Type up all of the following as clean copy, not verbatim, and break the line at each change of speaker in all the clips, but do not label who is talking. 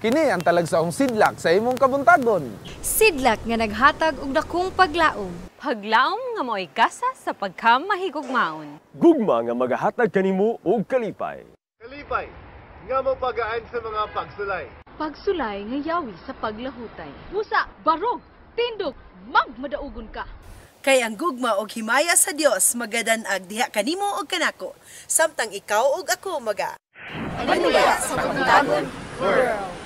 Kini ang talagsaong sidlak sa imong kabuntagon.
Sidlak nga naghatag og dakong paglaom.
Paglaom nga mo'y kasa sa pagkamahigugmaon.
Gugma nga magahatag kanimo og kalipay.
Kalipay, nga mo pagaan sa mga pagsulay.
Pagsulay nga yawi sa paglahutay. Busa, barog, tindog, magmadaugon ka.
Kay ang gugma og himaya sa Dios magadanag diha kanimo og kanako. Samtang ikaw og ako maga.
Hallelujah sa Buntagon World.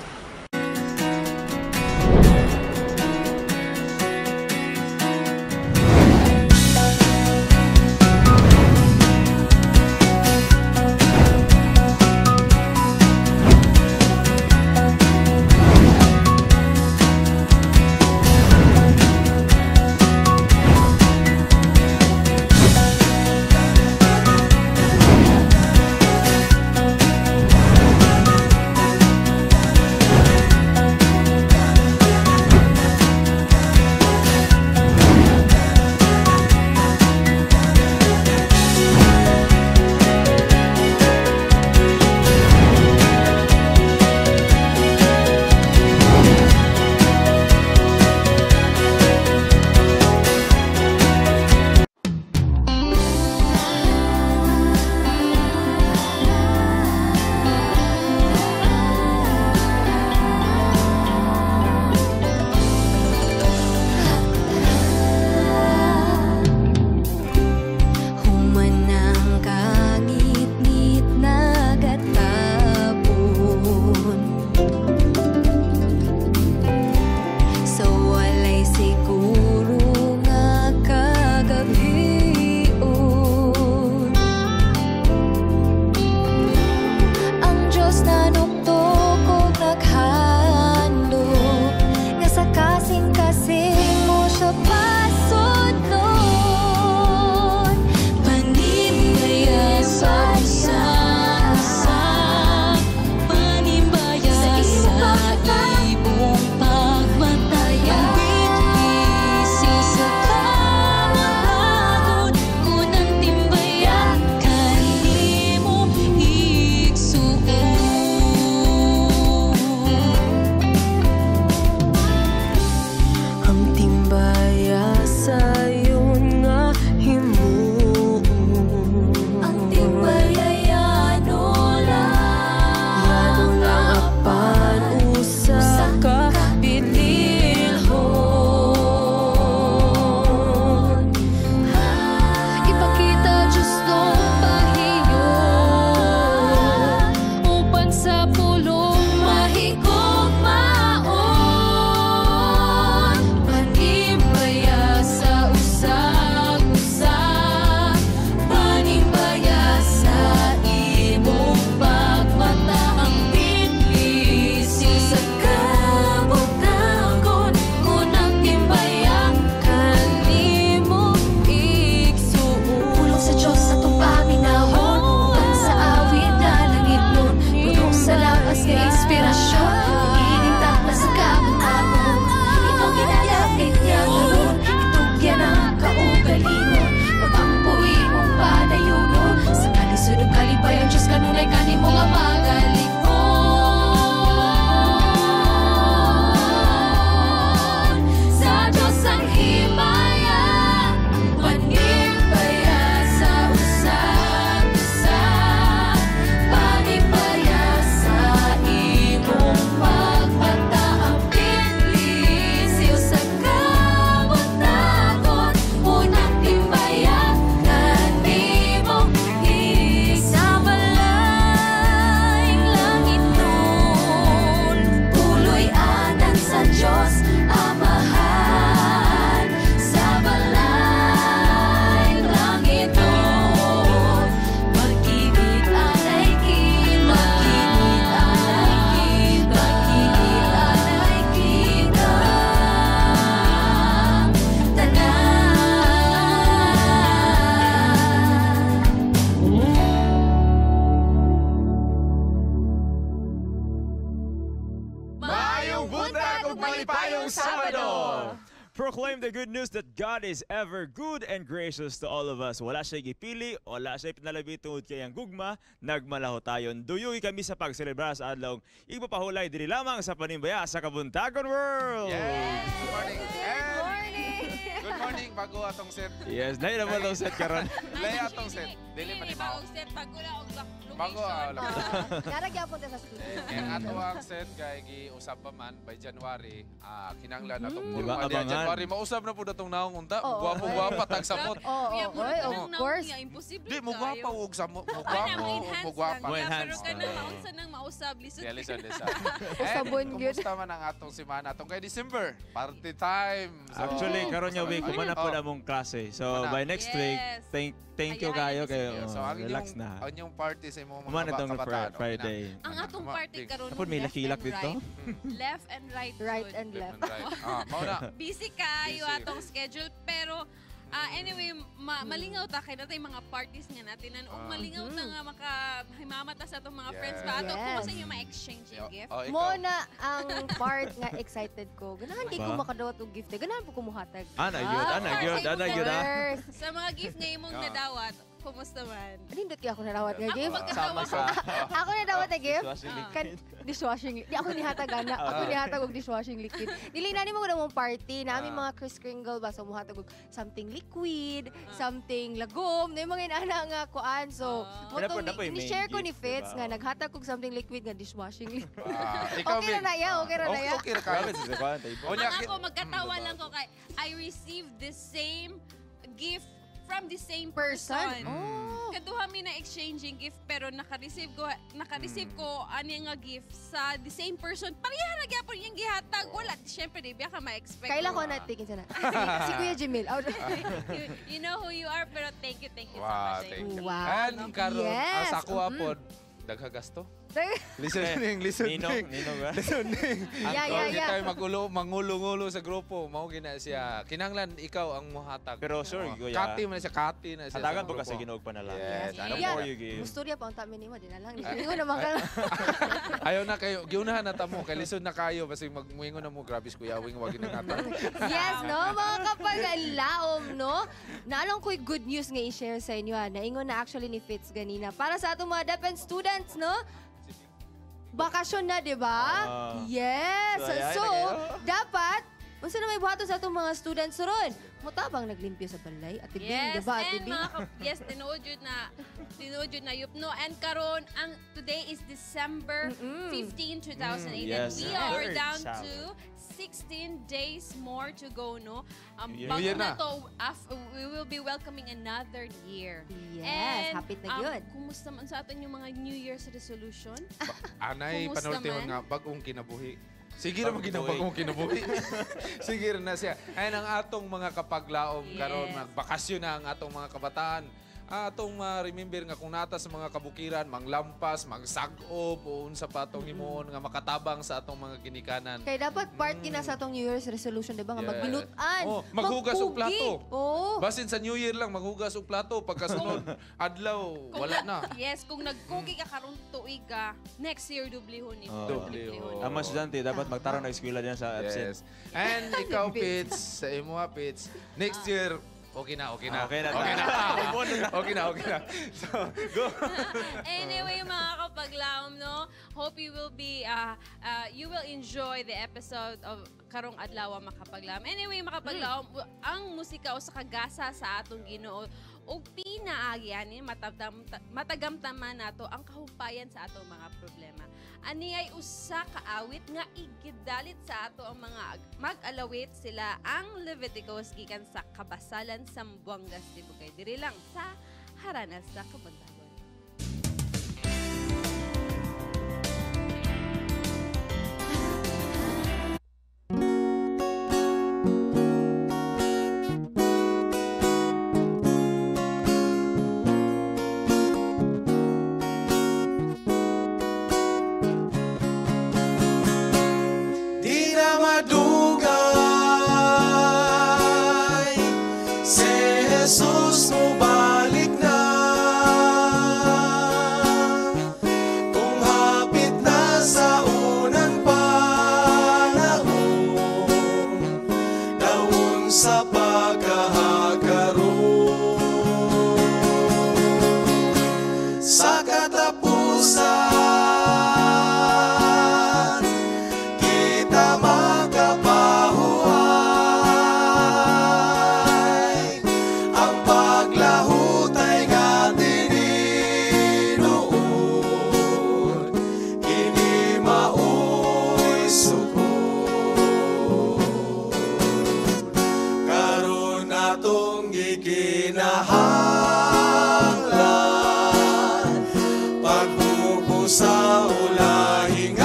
proclaim the good news that God is ever good and gracious to all of us. Wala siya gipili, wala siya pinalabi tungod kay ang gugma, nagmalaho tayon. Duyuy kami sa pagselebrar sa adlong igpapahulay diri lamang sa Panimbaya sa Kabuntagon World.
Yes! Good morning! Good morning, bago atong set.
Yes, na mo tong set karon.
Lay atong set. Dili pa ni Mao.
bago na og
Bago
Naragyan po sa studio.
ang ato ang set kay giusab pa man by January. Kinanglan atong
Di ba, abangan?
January mausab na pud atong naong unta.
Oo.
Gwapo-gwapo tag samot.
Of course.
Imposible.
Di mo gwapa ug samot. Mo
Enhance
mo gwapa.
Mo
lang.
enhance
Pero ka
na.
nang maunsa nang mausab. Lisod.
Listen.
Usabon gyud.
Kumusta man ang atong semana atong kay December? Party time. So,
Actually, karon yung week, kumana po
Oh.
na mong klase. So,
Kumana.
by next week,
Yes.
thank you
Ayaw,
kayo.
ayaw,
Kayo,
so ang
relax
inyong,
na.
ang inyong party sa imong
Kumana
mga
itong
kabataan.
Friday.
Ang atong party karon
Tapos may lakilak dito.
Left and right.
Right
good.
and left.
Mao na.
Busy kayo
Busy.
atong schedule pero anyway, malingaw ta kay natay mga parties nga natin ug malingaw ta nga makahimamata sa atong mga friends ba ato
Yes.
kung sa inyo ma-exchange yung gift.
Oh,
Mo
ikaw.
na ang part nga excited ko. Ganahan di ko
Ba?
makadawat og gift. Ganahan po ko muhatag.
Ana yun.
First.
Sa mga gift nga imong nadawat, kumusta man?
Nindot kaya ako narawat nga
Ako
gift.
pagkatawa ko.
Ako nadawat na gift.
Dishwashing
Kan dishwashing. Di ako nihatag ana. Ako nihatag og dishwashing liquid. Dili na nimo ko mong party na aming mga Kris Kringle ba so muhatag og something liquid, something lagom, na yung mga inana nga kuan. So,
Dapat may
ni-share ko
main
ni
gift,
Fitz
diba?
nga naghatag kog something liquid nga dishwashing liquid.
Ikaw,
Okay na na ya, okay na na ya.
Okay ra kayo.
Grabe sa kwan.
Onya,
Ang ako magkatawa lang ko kay I received the same gift from the same person.
Oh.
Kaduha mi na exchanging gift pero naka-receive ko ani nga gift sa the same person. Pareha na gyapon yung gihatag. Wala syempre di ba ka ma-expect.
Kailan ko na tingin sana. Si Kuya Jimil.
you know who you are pero thank you so
Wow,
much.
thank you.
Wow.
And karon
Yes.
ang sako apod daghagasto. Listening.
Ninong ba?
Yeah.
Tayo mangulo-ngulo sa grupo. Mao gina siya. Kinanglan ikaw ang muhatag.
Pero sure, Kuya.
Kati man siya, kati na siya.
Hatagan
sa
po kasi
grupo.
ginog pa na lang.
Yes.
Ano
Yeah.
more you give?
Musturya pa ang tamin ni mo. Di na lang. Hindi ko naman ka.
Ayaw na kayo. Giunahan na tamo. Kay lisod na kayo. Kasi magmuingon na mo. Grabe kuya. Wing wag na natin.
Yes, no? Mga kapag-laom, no? Naalong ko'y good news nga i-share sa inyo, ha? Naingon na actually ni Fitz ganina. Para sa atong mga DepEd students, no? Bakasyon na, di ba? Yes!
So, ayan,
So,
nagayo.
dapat, unsa na may buhaton sa atong mga students ron? Mutabang naglimpyo sa balay at tibing, di
Yes,
ba?
and tinuod yun na yupno. And karon ang today is December 15, 2008.
Yes.
And we
Yeah.
are down
Sabi.
to 16 days more to go, no?
New
Bago
Year
na
na.
to, we will be welcoming another year.
Yes, hapit na yun.
Kumusta man sa atin yung mga New Year's resolution?
Anay,
Kumusta
panultihan
man?
nga. Bagong kinabuhi. Sige ra bagong kinabuhi. Sige ra na siya. Ayan ang atong mga kapaglaom karon
Yes.
magbakasyon na ang atong mga kabataan. Atong remember nga kung nata sa mga kabukiran, manglampas, magsag-ob, o unsa pa atong himuon nga makatabang sa atong mga ginikanan.
Kaya dapat part na sa atong New Year's resolution, di ba? Nga
Yes.
magbinutan.
Oh, maghugas og
magpugi.
plato.
Oo.
Basin sa New Year lang, maghugas og plato. Pagkasunod, adlaw, wala na.
Yes, kung nagkugi ka karon tuig ka, next year dublihon ni.
Dublihon.
Ang mga estudyante, dapat magtarong na eskwela diyan sa absent.
Yes. And ikaw, Pits, sa imo Pits, next year, okay na.
Okay na.
Okay na. So, go.
Anyway, mga kapaglaom, no? Hope you will be, you will enjoy the episode of Karong Adlaw Makapaglaom. Anyway, makapaglaom, ang musika o sa kagasa sa atong Ginoo o pinaagi ani matagamtaman nato ang kahumpayan sa atong mga problema. Ani ay usa ka awit nga igidalit sa ato ang mga mag-alawit sila ang Leviticus gikan sa kabasalan sa Buangas Tibugay diri lang sa Haranas sa Kabuntagon.
Di na madugay si Jesus mo balik na. Kung hapit na sa unang panahon, daw sa pagkakaroon. Sa katapusan, kita makapahuay. Ang paglahot ay gatininuod, kini maoy sukod. Karon atong gikinahanglan, pagbuko sa ulahing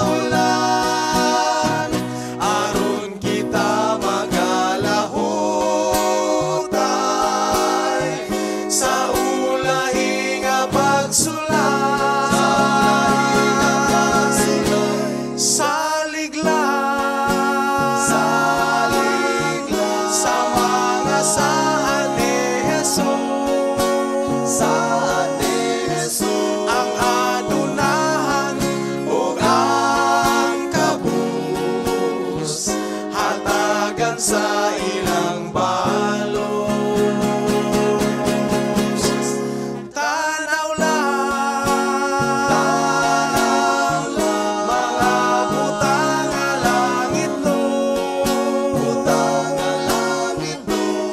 ulan, aron kita magalahutay sa ulahing pagsulat. Saliglang sa mga saan ni Jesus, ang adunahan ug ang kabus, hatagan sa ilang balos. Tanaw lang, mga butang nga langit no,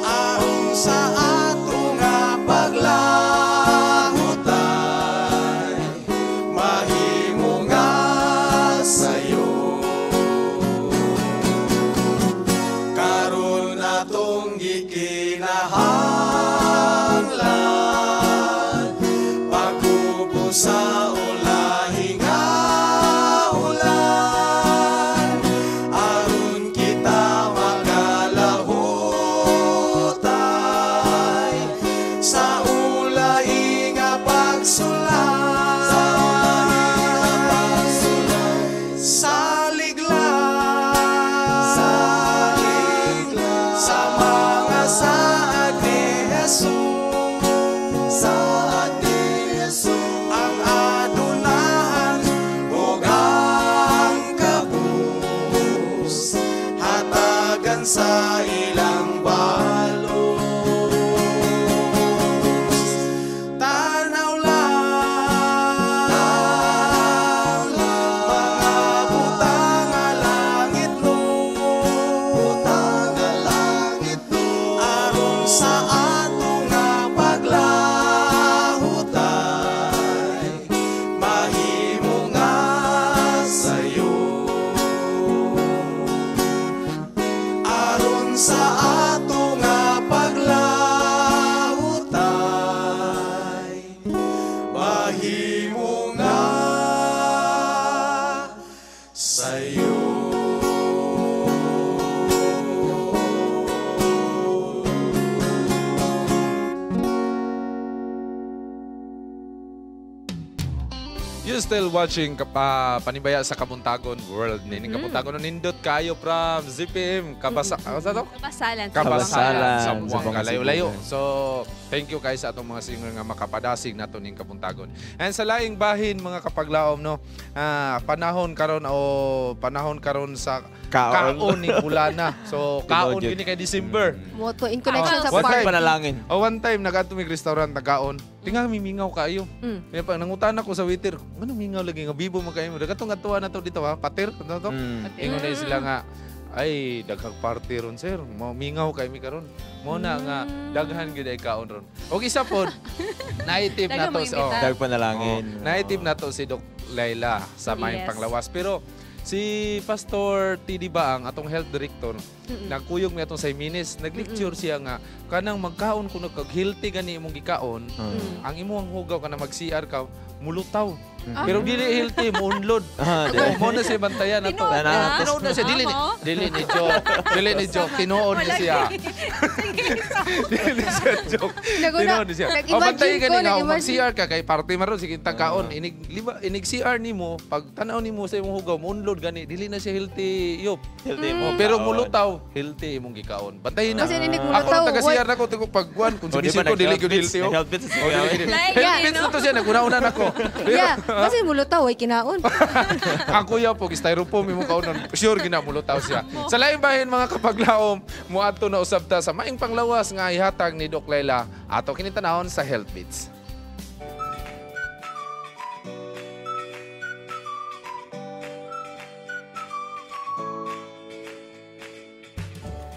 aron sa ato nga paglahutay, mahimo nga sayo. Karon atong gikinahanglan, pagkupo sa ulahing ulan, aron kita magalahutay sa ulahing pagsulat. Saliglang sa mga saad ni Jesus, ang adunahan ug ang kabus, hatagan sa ilang balos. Tanaw lang, mga butang nga langit no, aron sa ato nga paglahutay, mahimo nga sayo. Aron sa ato nga paglahutay, mahimo nga sayo.
You still watching Panibaya sa Kabuntagon World. Nining Kabuntagon nindot kayo from ZPM Kabasalan.
Kabasalan.
Kabasalan sa
Sa
buwang
buwang
kalayo-layo.
Cebu.
So, thank you guys sa atong mga singer nga makapadasig nato ning Kabuntagon. And sa laing bahin mga kapaglaom no, panahon karon sa kaon ni Bulana. So, kaon gini kay December.
Moto in connection sa
One
park.
time,
Panalangin.
one time nag-ato mig restaurant nagaon. Tinga mimingaw kayo. Kaya pa nangutan ako sa waiter, ano mingaw lagi nga bibo man kayo mo. Dagatong atuwa na to dito ha, pater to. Ingon na sila nga ay daghang party ron sir. Mao mingaw kay mi karon. Mo na nga daghan gyud ay kaon ron. Og isa pod naitip na
Daghang
to
mo
oh,
imbita.
Panalangin.
naitip na to si Doc Laila sa Mayang
Yes.
Panglawas. Pero si Pastor T.D. Baang, atong health director, nagkuyog mi atong 6 minutes, nag-lecture siya nga, kanang magkaon kung nagkag-healthy gani imong gikaon, ang imong hugaw kanang mag-CR ka, mulutaw. Pero dili healthy, muunlod. Mo na siya bantayan ato.
Tinuod na?
Tinuod na siya, dili ni joke. Dili ni joke, tinuod ni siya. Dili siya joke. Tinuod ni siya. O bantayan ka nga, mag-CR ka, kay party maron, sige tagkaon. Inig CR ni mo, pag tanaw ni mo sa imong hugaw, muunlod gani, dili na siya healthy yop.
Healthy mo.
Pero mulutaw, healthy imong gikaon. Bantayin na.
Kasi inig
Ako
mulutaw,
taga-CR na ko, pagkuhan, kung sibisin ko, dili ko healthy.
Health bits.
Health bits na to siya, naguna-una na ko.
Yeah, Kasi mulutaw ay kinaon.
Ako yaw po, styrofoam mo kaunon. Sure ginamulutaw siya. Sa laing bahin mga kapaglaom, muadto na usab ta sa maing panglawas nga ihatag ni Doc Laila ato kinitanahon sa Health Beats.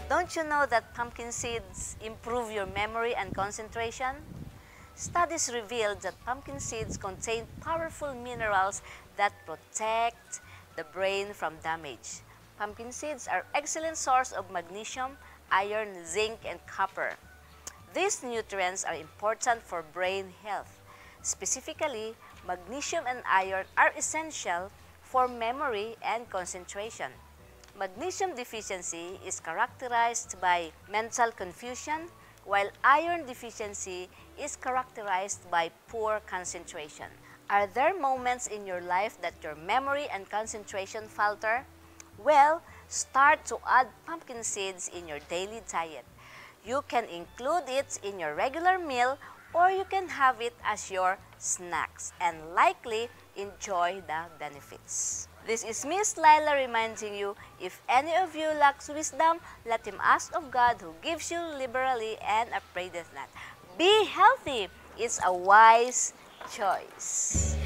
Don't you know that pumpkin seeds improve your memory and concentration? Studies revealed that pumpkin seeds contain powerful minerals that protect the brain from damage. Pumpkin seeds are excellent source of magnesium, iron, zinc, and copper. These nutrients are important for brain health. Specifically, magnesium and iron are essential for memory and concentration. Magnesium deficiency is characterized by mental confusion, while iron deficiency is characterized by poor concentration. Are there moments in your life that your memory and concentration falter? Well, start to add pumpkin seeds in your daily diet. You can include it in your regular meal or you can have it as your snacks and likely enjoy the benefits. This is Miss Laila reminding you, if any of you lacks wisdom, let him ask of God who gives you liberally and upbraideth not. Be healthy. It's a wise choice.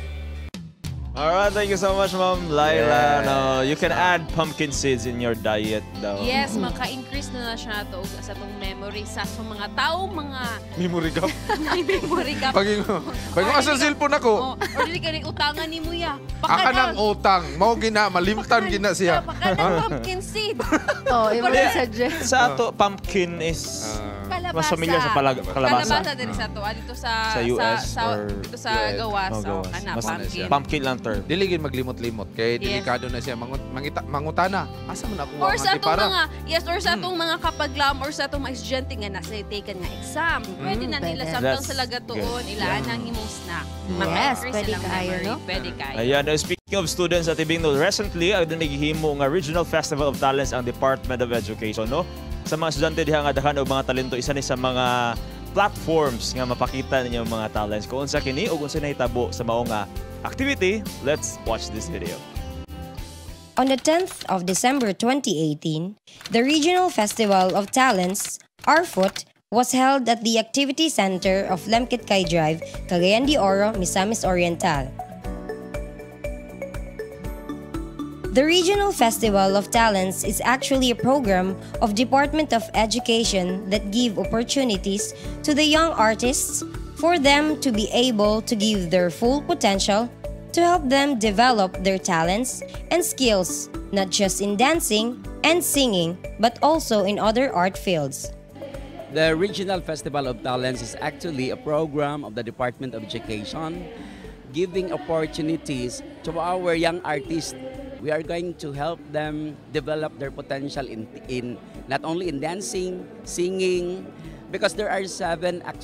Alright, thank you so much, Ma'am Laila. No, you can add pumpkin seeds in your diet daw.
Yes, maka-increase na siya to sa itong memory sa mga tao, mga...
Memory gap.
Memory gap.
Pag asa cellphone ako.
Or dili ka rin utangan ni mo ya.
Aka ng utang. Mao gina, malimtan gina siya.
Baka ng pumpkin seed.
Oh, yung suggest.
Sa ato, pumpkin is...
Kalabasa.
Mas familiar sa kalabasa.
Kalabasa din sa to. Dito sa
US or
dito sa gawas.
Mas
pumpkin.
Pumpkin lang term.
Dili gid maglimot-limot kay delikado na siya mangutana. Asa man ako
or sa atong
para?
or sa atong mga kapaglam or sa atong mga estudyante nga nasa taken nga exam. Pwede na nila samtang sa lagatuon ilaan ang imong snack.
Yes, pwede kayo, no?
Pwede kayo.
Ayan, speaking of students at Ibingno, recently ay naghihimo nga Regional Festival of Talents ang Department of Education, no? Sa mga estudyante diha nga daghan og mga talento, isa ni sa mga platforms nga mapakita ninyo mga talents. Kung unsa kini ug unsa nahitabo sa mao nga activity, let's watch this video.
On the 10th of December 2018, the Regional Festival of Talents, ARFUT, was held at the Activity Center of Lemkit-Kay Drive, Cagayan de Oro, Misamis Oriental. The Regional Festival of Talents is actually a program of Department of Education that give opportunities to the young artists for them to be able to give their full potential to help them develop their talents and skills, not just in dancing and singing, but also in other art fields.
The Regional Festival of Talents is actually a program of the Department of Education giving opportunities to our young artists. We are going to help them develop their potential in not only in dancing, singing, because there are seven art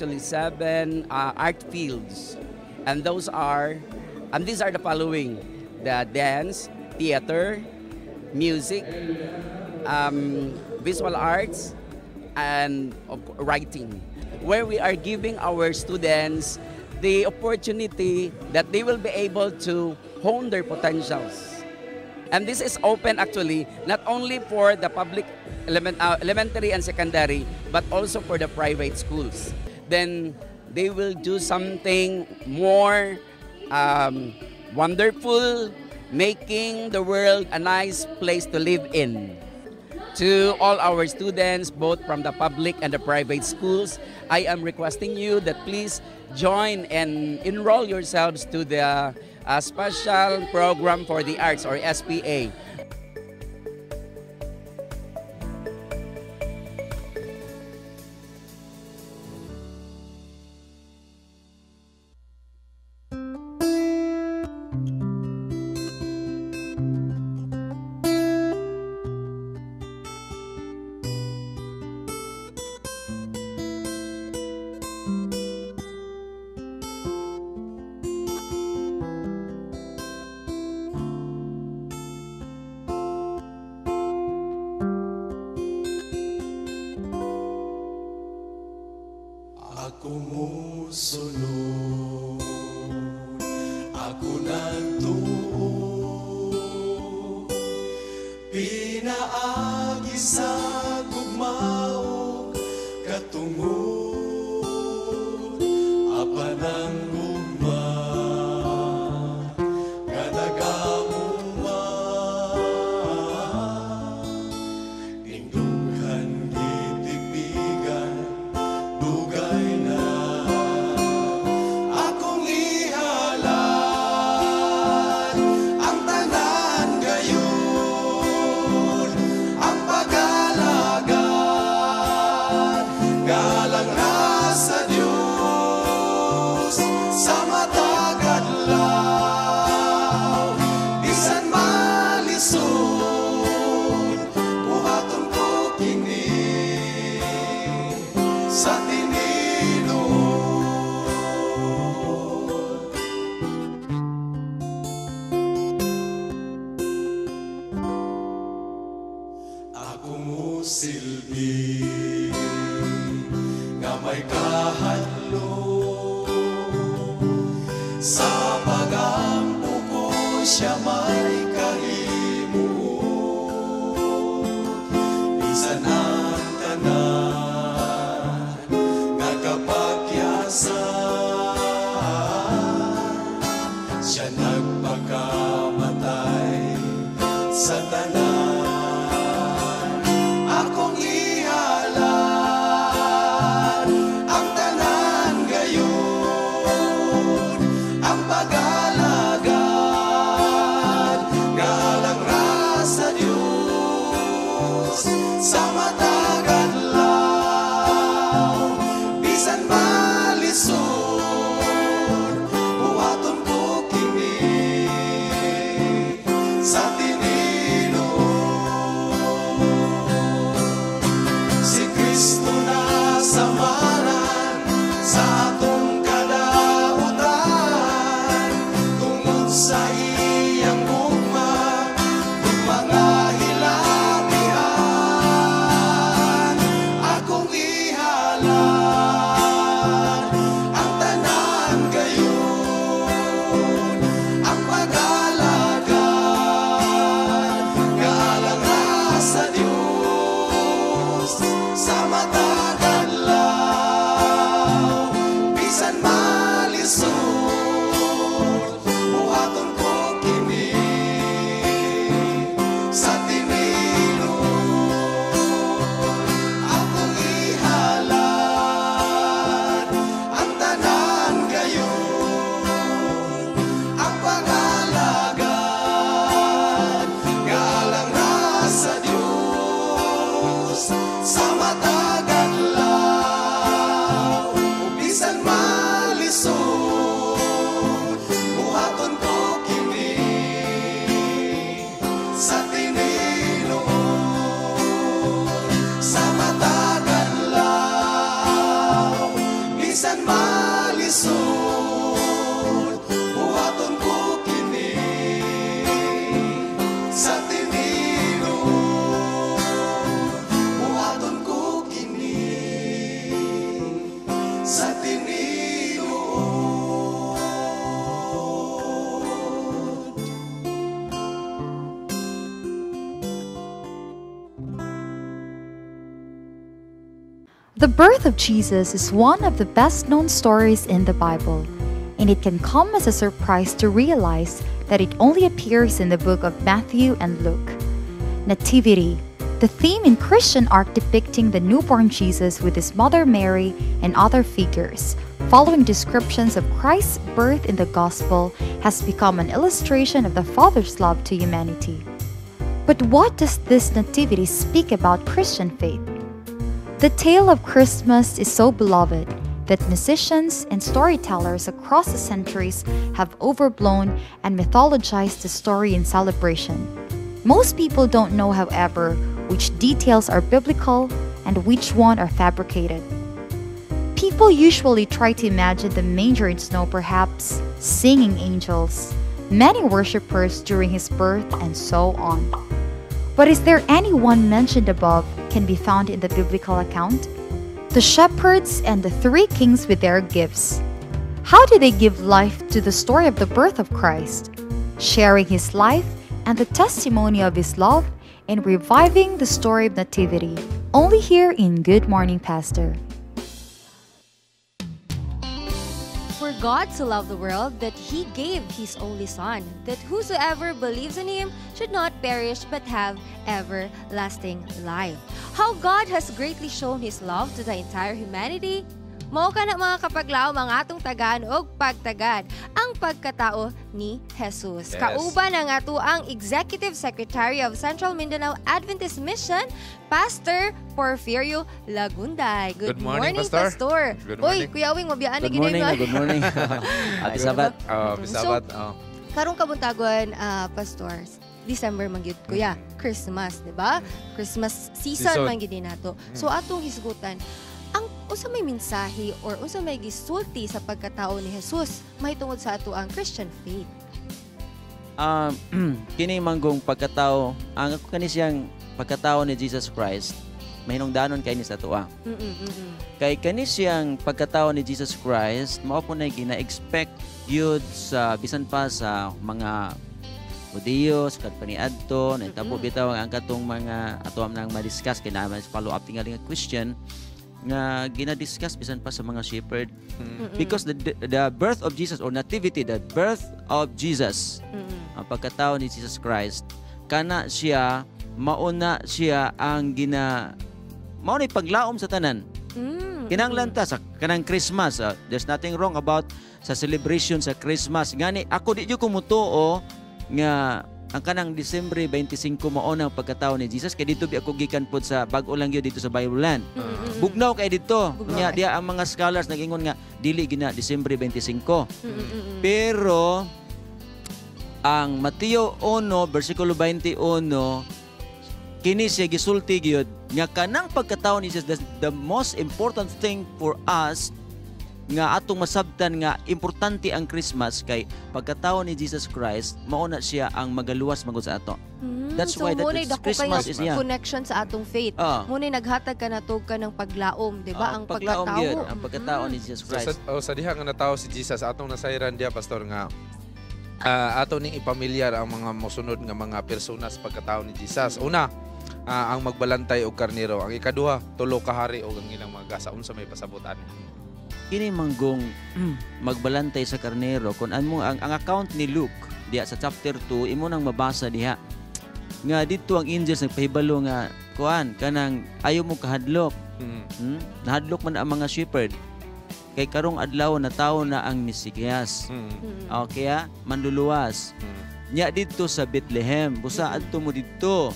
fields, and these are the following: the dance, theater, music, visual arts, and writing, where we are giving our students the opportunity that they will be able to hone their potentials. And this is open actually not only for the public elementary and secondary, but also for the private schools. Then they will do something more wonderful, making the world a nice place to live in. To all our students, both from the public and the private schools, I am requesting you that please join and enroll yourselves to the Special Program for the Arts, or SPA.
Ako musunod, ako na nga may kahadlo sa pagampo ko siya may kahimo bisan ang tanan nga kapakyasan siya nagpakamatay sa tanan. Akong ihalan ang tanan gayon, ang pag-alagad nga alang ra sa Diyos sa matag adlaw bisan malisod buhaton ko kini sa si Kristo na samaran sa atong kadautan tungod sa iyang gugma ug mga hilabihan. Akong ihalan ang tanan gayon, ang pag-alagad nga alang ra sa Diyos sa matag adlaw bisan malisod buhaton ko kini sa tininon. Akong ihalan ang tanan gayon, ang pag-alagad nga alang ra sa Diyos sa matag adlaw bisan malisod buhaton ko kini sa tininon. Sa matag adlaw bisan malisod buhaton ko kini sa tininon. Buhaton ko kini sa
The birth of Jesus is one of the best-known stories in the Bible, and it can come as a surprise to realize that it only appears in the book of Matthew and Luke. Nativity, the theme in Christian art depicting the newborn Jesus with his mother Mary and other figures, following descriptions of Christ's birth in the Gospel, has become an illustration of the Father's love to humanity. But what does this nativity speak about Christian faith? The tale of Christmas is so beloved that musicians and storytellers across the centuries have overblown and mythologized the story in celebration. Most people don't know, however, which details are biblical and which one are fabricated. People usually try to imagine the manger in snow, perhaps singing angels, many worshippers during his birth, and so on. But is there any one mentioned above can be found in the biblical account? The shepherds and the three kings with their gifts. How did they give life to the story of the birth of Christ? Sharing his life and the testimony of his love in reviving the story of Nativity. Only here in Good Morning Pastor.
For God so loved the world that He gave His only Son, that whosoever believes in Him should not perish but have everlasting life. How God has greatly shown His love to the entire humanity. Mao ka na mga kapaglaom ang atong tagaan og pagtagad ang pagkatao ni Jesus.
Yes.
Kauban ang ato ang Executive Secretary of Central Mindanao Adventist Mission, Pastor Porfirio Lagunday. Good morning, Pastor.
Good morning.
Oy, Kuya Wing, mabiyaan na
Good morning. Good morning. Happy Sabat.
Sabat.
Karong kabuntagon, Pastor, December magyud kuya, Christmas, di ba? Christmas season man gyud nato. So atong hisgutan, ang unsa may mensahe or unsa may gisulti sa pagkatao ni Jesus mahitungod sa ato ang Christian faith.
Kini manggong pagkatao, ang kani siyang pagkatao ni Jesus Christ mahinungdanon kay ni sa tuwa. Kay kani siyang pagkatao ni Jesus Christ, mao po na gina-expect yun sa bisan pa sa mga Hudiyo, sa paniadto, nahitabo bitaw ang katong mga ato nang ma-discuss kay naman follow up tingali nga question nga gina-discuss bisan pa sa mga shepherd. Because the birth of Jesus or nativity, the birth of Jesus, ang pagkatao ni Jesus Christ, kana siya mauna siya ang mao ni paglaom sa tanan. Kinahanglan ta sa kanang Christmas. There's nothing wrong about sa celebration sa Christmas. Ngani ako di jud ko mutuo nga ang kanang Disyembre 25 mao na pagkatao ni Jesus kay dito bi ako gikan pod sa bag-o lang gyud dito sa Bibleland. Bugnaw kay dito. Nya diya ang mga scholars nag-ingon nga dili gina Disyembre 25. Pero ang Mateo 1 versikulo 21 kini siya gisulti gyud nga kanang pagkatao ni Jesus, the most important thing for us nga atong masabtan nga importante ang Christmas kay pagkatao ni Jesus Christ mauna siya ang magaluwas magud sa ato. That's
so
why that Christmas is
connection sa atong faith. Muna naghatag ka natog ka ng paglaom, di ba? Ang
paglaom
pagkatao.
Yun, ang pagkatao ni Jesus Christ.
Sa diha nga natao si Jesus atong nasayran dia pastor nga ato ning ipamilyar ang mga mosunod nga mga personas pagkatao ni Jesus. Una, ang magbalantay og karnero. Ang ikaduha, tulo ka hari og ang ilang mga gasa unsa may pasabutan.
Kini manggong magbalantay sa karnero kun mo ang account ni Luke diya sa chapter 2 imo nang mabasa diha nga dito ang angels nagpahibalo nga kuan kanang ayo mo kahadlok. Nahadlok man ang mga shepherd kay karong adlaw na tawo na ang Mesiyas. Okay, manluluwas. Nya dito sa Bethlehem, busa adto mo dito.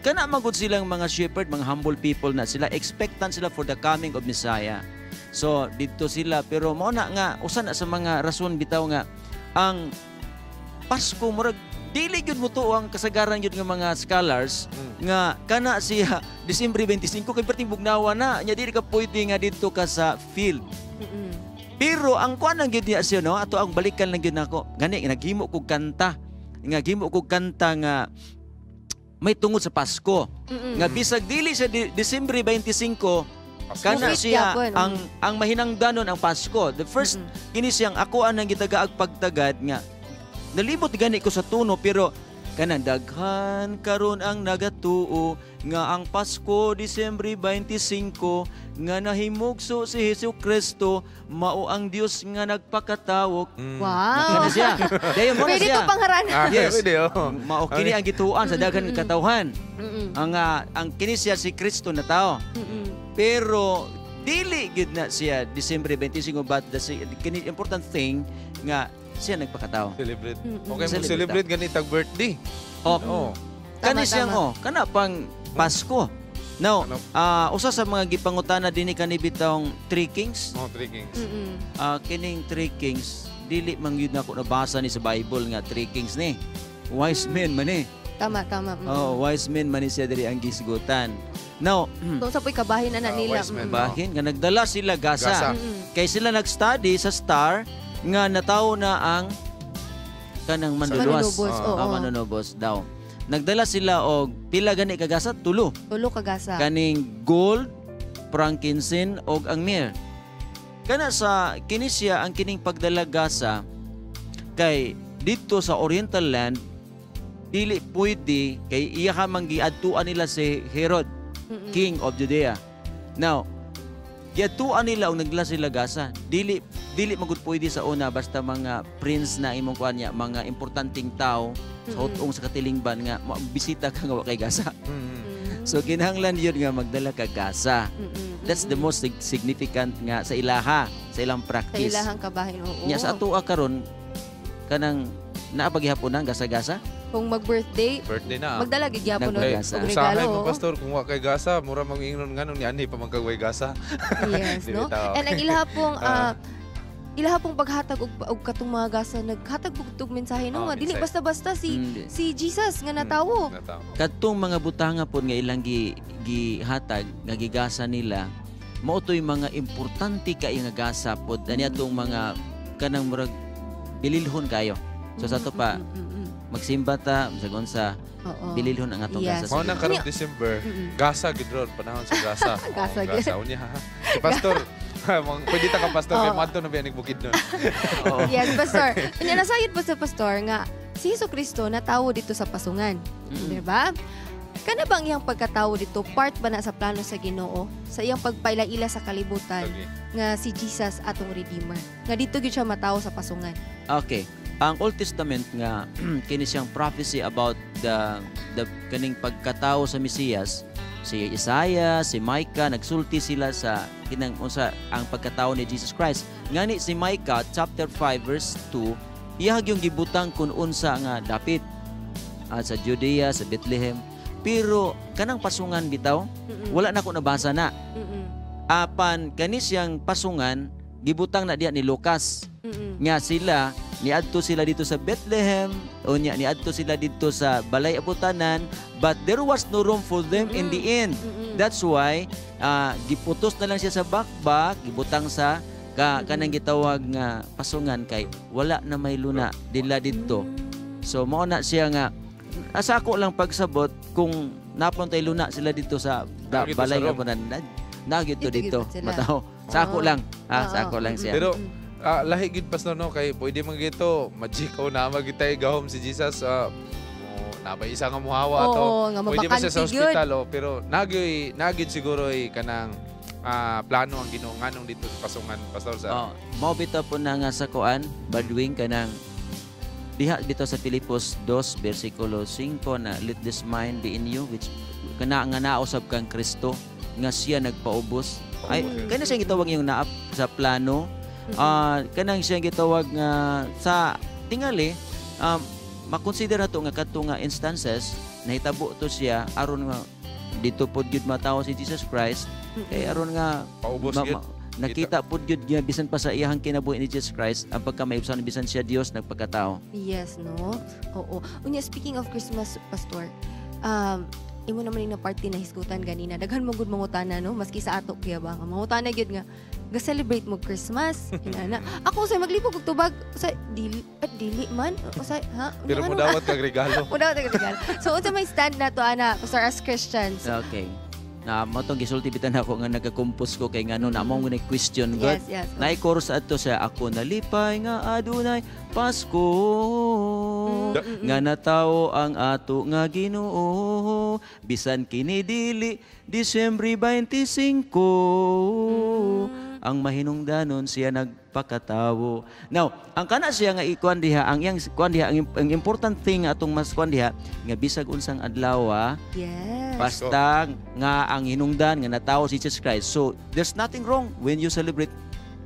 Kana magud silang mga shepherd, mga humble people na sila, expectant sila for the coming of Messiah. So dito sila, pero mao na nga usa na sa mga rason bitaw nga ang Pasko murag dili gyud mo to ang kasagaran gyud nga mga scholars nga kana siya Disyembre 25 kay perting bugnawa na nya dili ka pwede nga dito ka sa field. Pero ang kuan ang gyud niya siya no, ato ang balikan lang gyud nako. Gani naghimo kog kanta. Nga gimo kog kanta nga may tungod sa Pasko. Nga bisag dili sa Disyembre 25 kana siya ang mahinangdanon ang Pasko. The first kini siyang ako ang gitagaag pagtagad nga nalibot gani ko sa tuno pero kanang daghan karon ang nagatuo nga ang Pasko Disyembre 25 nga nahimugso si Jesucristo mao ang Dios nga nagpakatawok.
Wow.
Kana siya. Dayon mo na siya.
Pwede to pangharanan.
Yes. Mao kini ang gituan sa daghan nga katawhan. Ang kini siya si Kristo na tao. Pero dili gid na siya Disyembre 25 but the important thing nga siya nagpakatao.
Celebrate. Okay, celebrate ganitag birthday.
Kani siyang kana pang Pasko. Now, usa sa mga gipangutana dinhi kani bitawng Three Kings.
3 Kings.
Kining Three Kings dili man gyud nako nabasa ni sa Bible nga Three Kings ni. Wise men man ni.
Tama.
Wise men man ni siya diri ang gisgutan. Now,
sa po'y kabahin na nila.
Bahin nga nagdala sila gasa. Kay sila nag-study sa star nga natawo na ang kanang manluluwas. Manunubos daw. Nagdala sila og pila gani kagasa? Tulo
kagasa.
Kaning gold, frankincense og ang myrrh. Kana sa kini siya ang kining pagdala gasa kay dito sa Oriental land dili pwede kay iya ka manggiadtuan nila si Herod, king of Judea. Now, giadtuan nila og nagdala sila gasa. Dili magud pwede sa una basta mga prince na imong kuan niya, mga importanteng tao sa hutong sa katilingban nga bisita ka nga wa kay gasa. So kinahanglan yun nga magdala ka gasa. That's the most significant nga sa ilaha, sa ilang practice.
Sa ilahang kabahin.
Nya sa atoa karon kanang naapagihapon ang gasa-gasa.
Kung mag-birthday na. Magdala gid gyapon og regalo.
Usahay mo pastor kung wa kay gasa, mura mangingon nganon ni ani pa magkagway gasa.
Yes, no? And ang ilaha pong paghatag og katong mga gasa naghatag og mensahe no, dili basta-basta si Jesus nga natawo.
Katong mga butanga pod nga ilang gihatag nga gigasa nila, mao toy mga importante kay nga gasa pod ani atong mga kanang murag bililhon kayo. So sa to pa magsimba ta sa bililhon ang atong gasa.
Mao na karong December, gasa gid ron panahon sa gasa.
Gasa gid.
Gasa unya ha. Si pastor, pwede ta ka pastor kay madto na biyanig bukid nun.
Yes, pastor. Nya nasayod po sa pastor nga si Jesucristo natawo dito sa pasungan. Di ba? Kana bang iyang pagkatawo dito part ba na sa plano sa Ginoo sa iyang pagpailaila sa kalibutan nga si Jesus atong Redeemer? Nga dito gyud siya matawo sa pasungan.
Okay. Ang Old Testament nga kini siyang prophecy about the kaning pagkatao sa Mesiyas. Si Isaiah, si Micah nagsulti sila sa kinang unsa ang pagkatao ni Jesus Christ. Ngani si Micah chapter 5 verse 2 iyahag yung gibutang kun unsa nga dapit sa Judea, sa Bethlehem. Pero kanang pasungan bitaw wala na ko nabasa na. Apan kani siyang pasungan gibutang na diha ni Lucas. Nga sila niadto sila dito sa Bethlehem o niadto sila dito sa Balay Aputanan, but there was no room for them in the end. That's why giputos na lang siya sa bakbak, gibutang sa kanang gitawag nga pasungan kay wala na may luna dila dito. So mao na siya nga asa ako lang pagsabot kung napuntay luna sila dito sa Balay Aputanan. Nagyo dito mataw. Sa ako lang, sa ako lang siya.
Pero lahi gid pastor no kay pwede man gito magic o na magitay gahom si Jesus nabay isa nga muhawa to pwede man siya sa ospital pero nagyod siguro kanang plano ang Ginoo nganong dito sa pasungan pastor sa
mao bitaw po na nga sa kuan badwing kanang diha dito sa Filipos 2 bersikulo 5 na let this mind be in you which kana nga nausab kang Kristo nga siya nagpaubos ay kana siya gitawag yung naap sa plano. Kanang siyang gitawag nga sa tingali makonsider nato nga kadto nga instances nahitabo to siya aron nga dito pod gyud matawo si Jesus Christ kay aron nga
paubos gyud
nakita pod gyud nga bisan pa sa iyang kinabuhi ni Jesus Christ ang pagkamaibsan bisan siya Dios nagpakatao.
Yes no. Oo. Unya speaking of Christmas pastor, imo naman yung party na hisgutan ganina daghan mo gud mangutana no maski sa ato kaya ba mangutana gyud nga ga-celebrate mo Christmas inana ako say maglipog og tubag say dili man say ha
pero mo dawat kag regalo
so unsa may stand na to ana pastor as Christians
okay na mo tong gisulti bitan ako nga nagakumpos ko kay ngano na mo nga question God na i-chorus adto sa ako nalipay nga adunay Pasko nga natawo ang ato nga Ginoo bisan kini dili Disyembre 25 ang mahinungdanon siya nagpakatawo. Now, ang kana siya nga ikuan diha ang iyang kuan diha ang important thing atong mas kuan diha nga bisag unsang adlaw basta nga ang hinungdan nga natawo si Jesus Christ. So, there's nothing wrong when you celebrate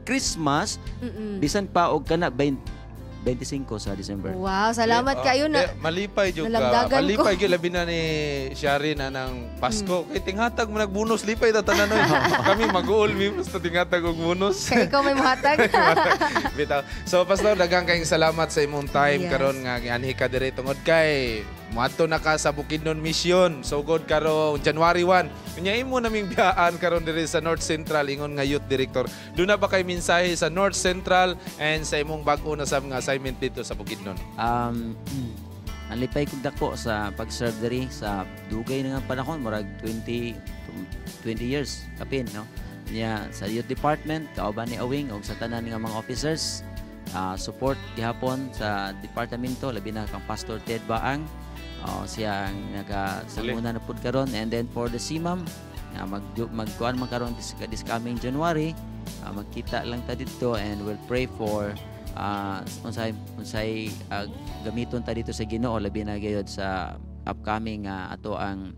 Christmas bisan pa og kana 25 sa December.
Wow, salamat kayo na.
Malipay jud ka. Malipay gyud labi na ni Shari na ng Pasko. Kay tinghatag mo nagbonus lipay ta tanan oy. Kami mag-uol mi basta tinghatag og bonus.
Kay ikaw may muhatag.
Bitaw. So pastor daghang kayong salamat sa imong time karon nga gianhi ka diri tungod kay moadto na ka sa Bukidnon Mission. So good karon January 1. Unya imo naming biyaan karon diri sa North Central ingon nga youth director. Doon na ba kay mensahe sa North Central and sa imong bag-o na sa mga assignment dito sa Bukidnon?
Alipay kog dako sa pag-serve diri sa dugay na nga panahon murag 20 years kapin no. Nya sa youth department kauban ni Awing og sa tanan nga mga officers support gihapon sa departamento labi na kang Pastor Ted Baang. Siya ang nagasamuna na pud karon and then for the CMAM magkuan man karon this coming January magkita lang ta dito and we'll pray for unsay gamiton ta dito sa Ginoo labi na gayud sa upcoming ato ang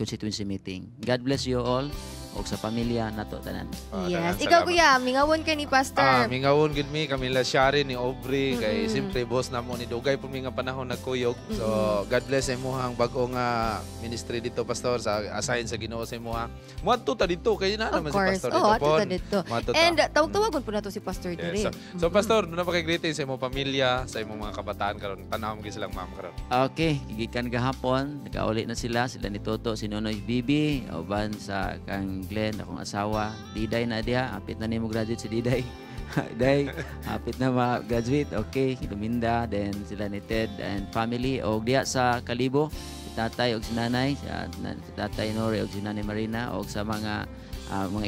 constituency meeting. God bless you all og sa pamilya nato tanan.
Yes, ikaw kuya, mingawon ka ni Pastor.
Mingawon gid mi Camila Shari ni Aubrey kay siyempre boss na mo ni dugay po mi nga panahon nagkuyog. So God bless imong bag-o nga ministry dito Pastor sa assign sa Ginoo sa imong. Moadto ta dito kay na naman si Pastor dito po. And tawag-tawagon po nato si Pastor diri. So Pastor, na pa kay greeting sa imong pamilya, sa imong mga kabataan karon. Tanaw mo silang ma'am karon.
Okay, gikan gahapon, nagauli na sila ni Toto, si Nonoy Bibi, uban sa kang Glenn, akong asawa, Diday na diha, apit na nimo graduate si Diday. Dahil hapit na ma-graduate, okay, Luminda, then sila ni Ted and family. O diya sa Kalibo, si tatay o si nanay, si tatay Nori o si nanay Marina, o sa mga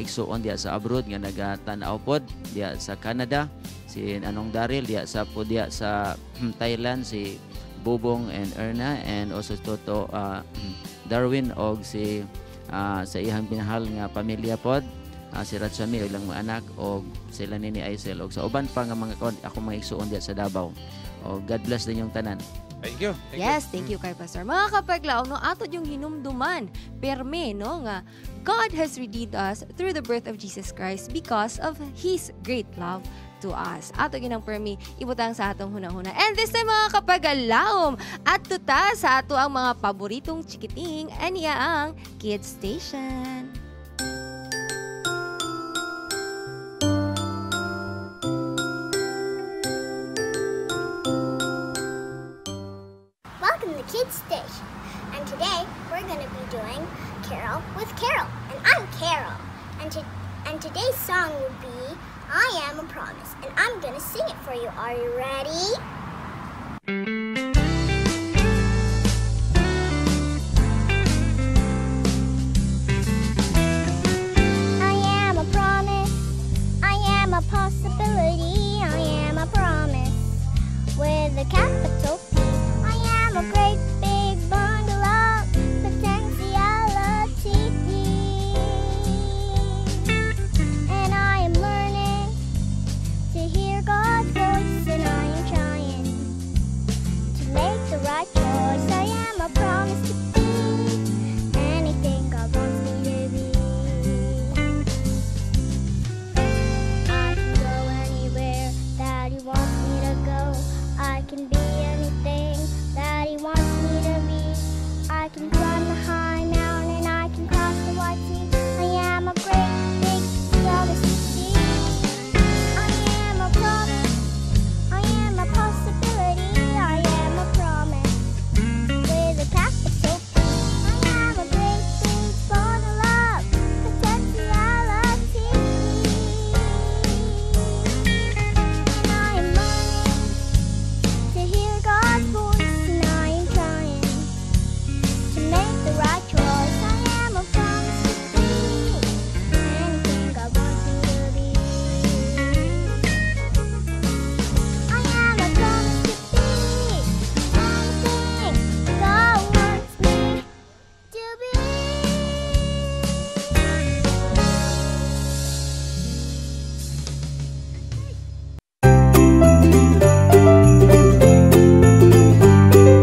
igsuon diya sa abroad nga nagatanaw pod diya sa Canada, si Anong Daryl diya sa Thailand, si Bobong and Erna, and also Toto Darwin og si sa ihang pinahal nga pamilya pod, si Ratsami o ilang mga anak o sila nini Aisel o sa uban pa nga mga ako mga igsuon diya sa Davao. O God bless din yung tanan.
Thank you.
Thank you kay Pastor. Mga kapaglaom, no, atod yung hinumduman, perme, no, nga, God has redeemed us through the birth of Jesus Christ because of His great love to us. Ato ginang permi, ibutang sa atong hunahuna. And this time, mga kapaglaom, at tuta sa ato ang mga paboritong chikiting, aniya ang Kids Station.
Welcome to Kids Station, and today we're going to be doing Carol with Carol, and I'm Carol, and today's song would be I Am a Promise, and I'm going to sing it for you. Are you ready? I am a promise, I am a possibility, I am a promise with a capital P. I'm a great big bundle of potentiality, and I am learning to hear God's voice, and I am trying to make the right choice. I am a promise to be anything God wants me to be. I can go anywhere that He wants me to go. I can be anything that He wants me to be. I can climb the high mountain, I can cross the wide sea. I am a great big promise to see. I am a promise, I am a possibility, I am a promise with a capital P. I am a great big bundle of potentiality, and I am learning to hear God's voice, and I am trying to make the right choice. I am a promise to be anything God wants me to be. I am a promise to be anything God wants me to be.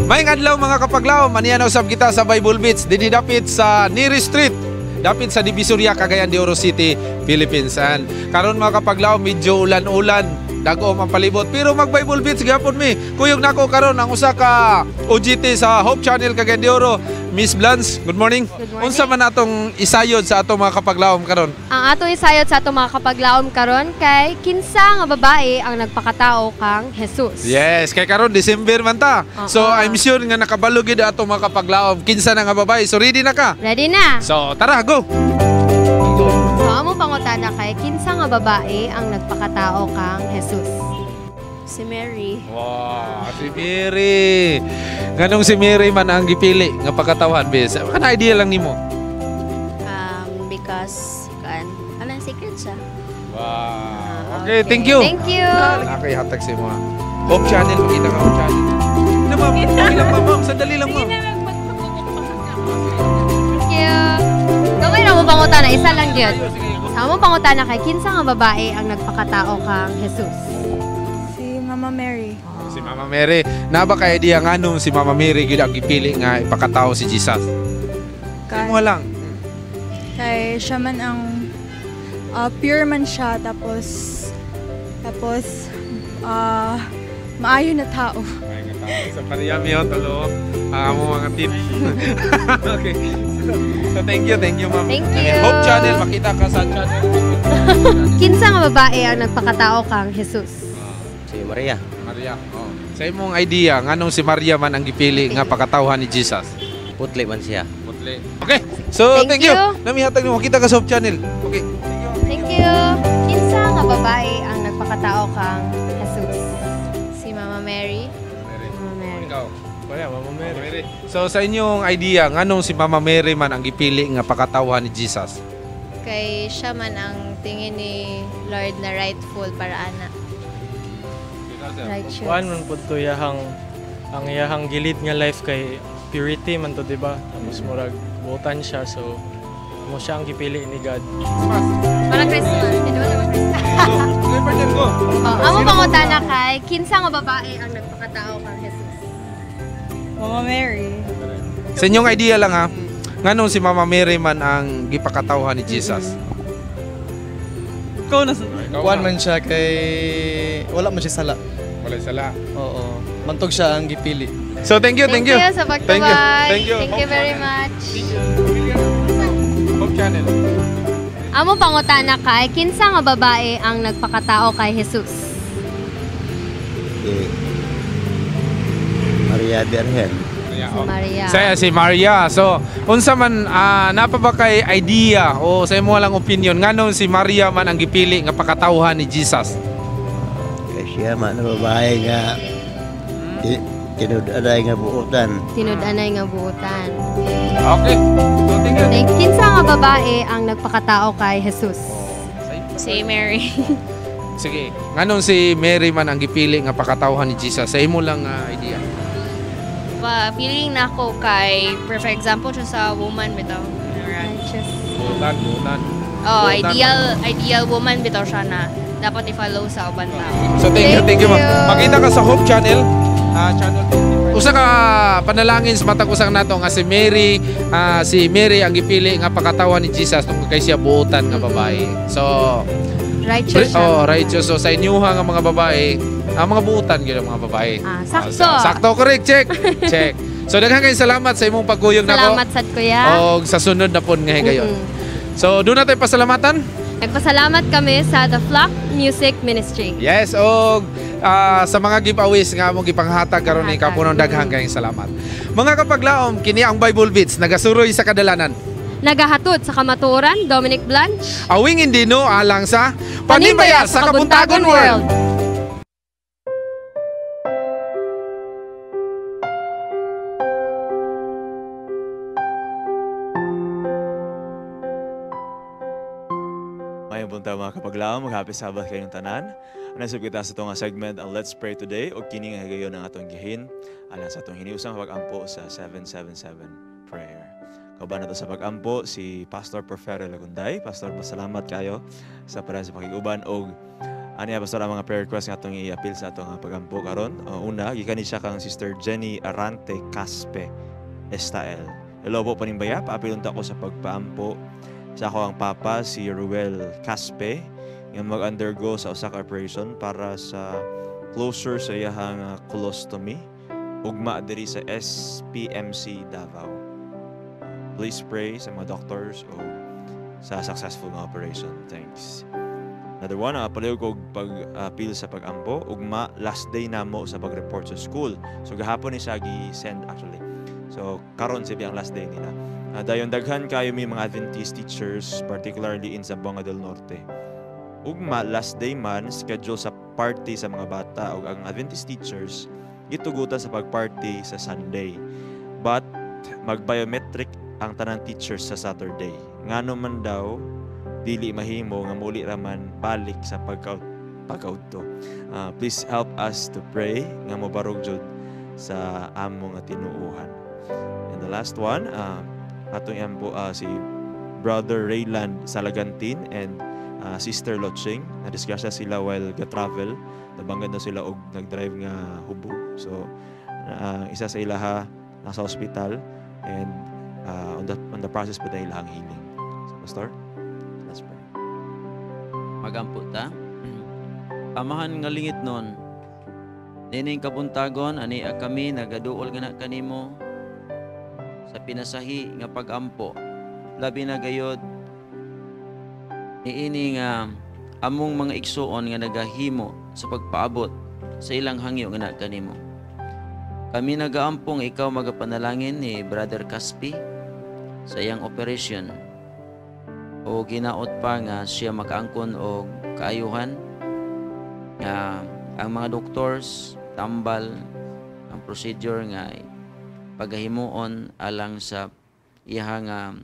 Maayong adlaw mga kapaglaom, manianaw usab kita sa Bible Beats, dinhi dapit sa Neri Street, dapit sa Divisoria, Cagayan de Oro City, Philippines. And karon mga kapaglaom, medyo ulan-ulan, dagom ang palibot, pero mag Bible Beats gyapon mi. Kuyog nako karon ang usa ka OGT sa Hope Channel Cagayan de Oro, Miss Blanche. Good morning.
Good morning.
Unsa man atong isayod sa atong mga kapaglaom karon?
Ang atong isayod sa atong mga kapaglaom karon kay kinsa nga babae ang nagpakatao kang Jesus.
Yes, kay karon December man ta. So I'm sure nga nakabalo gid atong mga kapaglaom. Kinsa na nga babae? So ready na ka?
Ready na.
So tara, go.
So amo pangutana kay kinsa nga babae ang nagpakatao kang Jesus?
Si Mary.
Wow, si Mary. Ganong si Mary man ang gipili nga pagkatawan, bes. Ano idea lang nimo?
Because anong secret siya?
Wow. Okay, thank you.
Thank you.
Nakihatag si mo. Hope Channel, makita ka Hope Channel. Ano ma'am? Okay lang ma'am. Sandali lang ma'am.
Thank you. Okay na mo pangutana, isa lang yun. Sa mo pangutana kay kinsa nga babae ang nagpakatao kang Jesus?
Si Mama Mary.
Si Mama Mary. Naba kay idea nganong si Mama Mary gid ang gipili nga ipakatao si Jesus? Kamo lang.
Kay siya man ang pure man siya, tapos maayo na tao.
Sa pariyami yun, tulo. Ang mga tips. Okay. So thank you ma'am.
Thank you.
Hope Channel, makita ka sa channel.
Kinsa nga babae ang nagpakatao kang Jesus?
Si Maria.
Maria. Oh. Sa imong idea, nganong si Maria man ang gipili nga pakatawhan ni Jesus?
Putli man siya.
Putli. Okay. So thank you. Namihatag mo, makita ka sa Hope Channel. Okay.
Thank you. Kinsa nga babae ang nagpakatao nagpakatao kang Jesus?
Si Mama Mary.
Mama Mary.
Ikaw?
Mama Mary.
So sa inyong idea, nganong si Mama Mary man ang gipili nga pakatawhan ni Jesus?
Kay siya man ang tingin ni Lord na rightful para ana.
Righteous.
Kuan man pud to ang iyahang gilid nga life kay purity man to, di ba? Tapos murag buotan siya, so mo siya ang gipili ni God.
Para Christmas. Di ba naman Christmas? Amo pangutana kay kinsa nga babae ang nagpakatao kang Jesus?
Mama Mary.
Sa inyong idea lang ha, nganong si Mama Mary man ang gipakatawhan ni Jesus?
Ikaw na kuan man siya kay wala man siya sala.
Wala sala.
Oo. Mantog siya ang gipili.
So thank you.
Thank you sa pagtawag.
Thank you.
Thank you very much.
Hope Channel.
Amo pangutana kay kinsa nga babae ang nagpakatao kay Jesus?
Maria Berhen.
Si Maria.
Si Maria. So, unsa man napa ba kay idea o sa imo lang opinion nganong si Maria man ang gipili nga pakatawhan ni Jesus?
Siya man na babae nga tinud-anay nga buutan.
Tinud-anay nga buutan.
Okay. So,
thank you. Kinsa nga babae ang nagpakatao kay Jesus?
Si Mary.
Sige. Nganong si Mary man ang gipili nga pakatawhan ni Jesus? Sa imo lang idea.
Feeling na ako kay, for example, siya sa woman bitaw.
Righteous.
Buutan.
Oh, ideal woman bitaw siya na dapat i-follow sa ubang tao.
So thank you ma'am. Makita ka sa Hope Channel. Channel. Usa ka panalangin sa matag usang nato nga si Mary ang gipili nga pakatawhan ni Jesus tungkol kay siya buutan nga babae. So
righteous.
Righteous. So sa inyuha nga mga babae, mga buutan gyud mga babae.
Sakto.
Sakto, correct. Check. So daghang kay salamat sa imong pagkuyog nako.
Salamat sad kuya.
Og sa sunod na pon nga higayon. So doon na tayo pasalamatan.
Nagpasalamat kami sa The Flock Music Ministry.
Yes, og sa mga giveaways nga among gipanghatag karon ni kapunong daghang kayong salamat. Mga kapaglaom, kini ang Bible Beats nagasuroy sa kadalanan.
Nagahatod sa kamatuoran, Dominic Blanche.
Awing indino alang sa Panimbaya sa Kabuntagon World.
Mga kapaglaom, mag-happy Sabbath kayong tanan. Nasib kita sa itong segment ang Let's Pray Today o kini nga gayon ang atong gihin alang sa atong hiniusang pag-ampo sa 777 prayer. Kauban nato sa pag-ampo si Pastor Porfirio Lagunday. Pastor, pasalamat kayo sa parang sa pakiguban og aniya pastor ang mga prayer request nga atong i-appeal sa atong pag-ampo karon. Una, gikan ni siya kang Sister Jenny Arante Caspe Estael. Hello po Panimbaya, paapilon ta ko sa pagpaampo sa ako ang papa, si Ruel Caspe, nga mag-undergo sa usa ka operation para sa closure sa iyahang colostomy, ugma diri sa SPMC Davao. Please pray sa mga doctors o sa successful na operation. Thanks. Another one, palihog ko pag-appeal sa pag-ampo, ugma last day namo sa pag-report sa school. So gahapon ni siya gi-send actually. So karon siya ang last day nila. Dayon daghan kayo may mga Adventist teachers, particularly in Zamboanga del Norte. Ugma last day man schedule sa party sa mga bata ug ang Adventist teachers gitugutan sa pag-party sa Sunday. But mag-biometric ang tanang teachers sa Saturday. Ngano man daw dili mahimo nga muli raman balik sa pag-out to. Please help us to pray nga mobarog jud sa among tinuuhan. And the last one, atong yan po si Brother Rayland Salagantin and Sister Loching. Na-discuss sila while ga-travel. Nabanggad na sila og nag-drive nga hubog. So, isa sa ilaha nasa hospital and on the process pa na ilang healing. So, Pastor, let's pray.
Magampo ta. Amahan nga lingit nun. Dining kabuntagon, ani kami nagaduol nga na kanimo sa pinasahi nga pag-ampo. Labi na gayod niini nga among mga igsuon nga nagahimo sa pagpaabot sa ilang hangyo nga na kanimo. Kami nagaampong ikaw magapanalangin ni Brother Caspi sa iyang operation o ginaot pa nga siya makaangkon og kaayuhan ang mga doctors tambal ang procedure nga pagahimuon alang sa iyang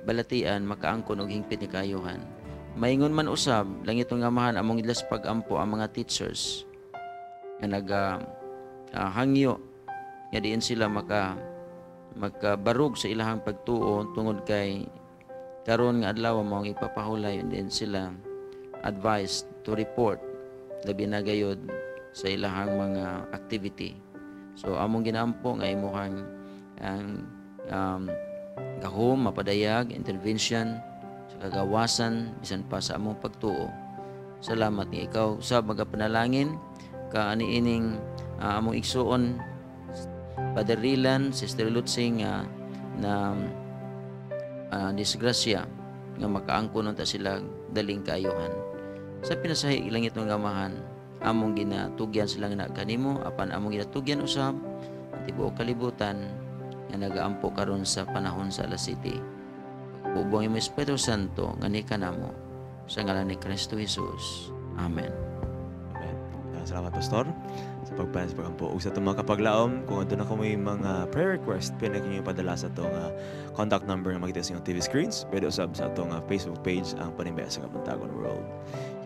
balatian makaangkon og hingpit ni kayuhan. Maingon man usab lang itong amahan among ilas pagampo ang mga teachers nga hangyo nga diin sila makabarug sa ilahang pagtuo tungod kay karon nga adlaw mao ipapahulay din sila advised to report labi na gayud sa ilahang mga activity. So among ginaampo nga imuhang ang gahom mapadayag intervention sa kagawasan bisan pa sa among pagtuo. Salamat ni ikaw sa magapanalangin ka aniining among igsuon Father Rilan, Sister Lutsing na disgrasya nga makaangkon ta sila daling kayuhan. Sa pinasahi langit ng amahan, among ginatugyan sila nga kanimo apan among ginatugyan usab ang tibuok kalibutan nga nagaampo karon sa panahon sa Alas City. Pagbubuang imo Espiritu Santo nga ni kanamo sa ngalan ni Kristo Jesus. Amen.
Amen. Salamat Pastor sa pagpanas pagampo ug sa itong mga kapaglaom. Kung adto na ko may mga prayer request pwede niyo ipadala sa itong contact number nga makita sa inyong TV screens pwede usab sa itong Facebook page ang Panimbeya sa Kapatagon World.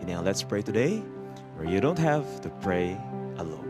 Kini ang Let's Pray Today where you don't have to pray alone.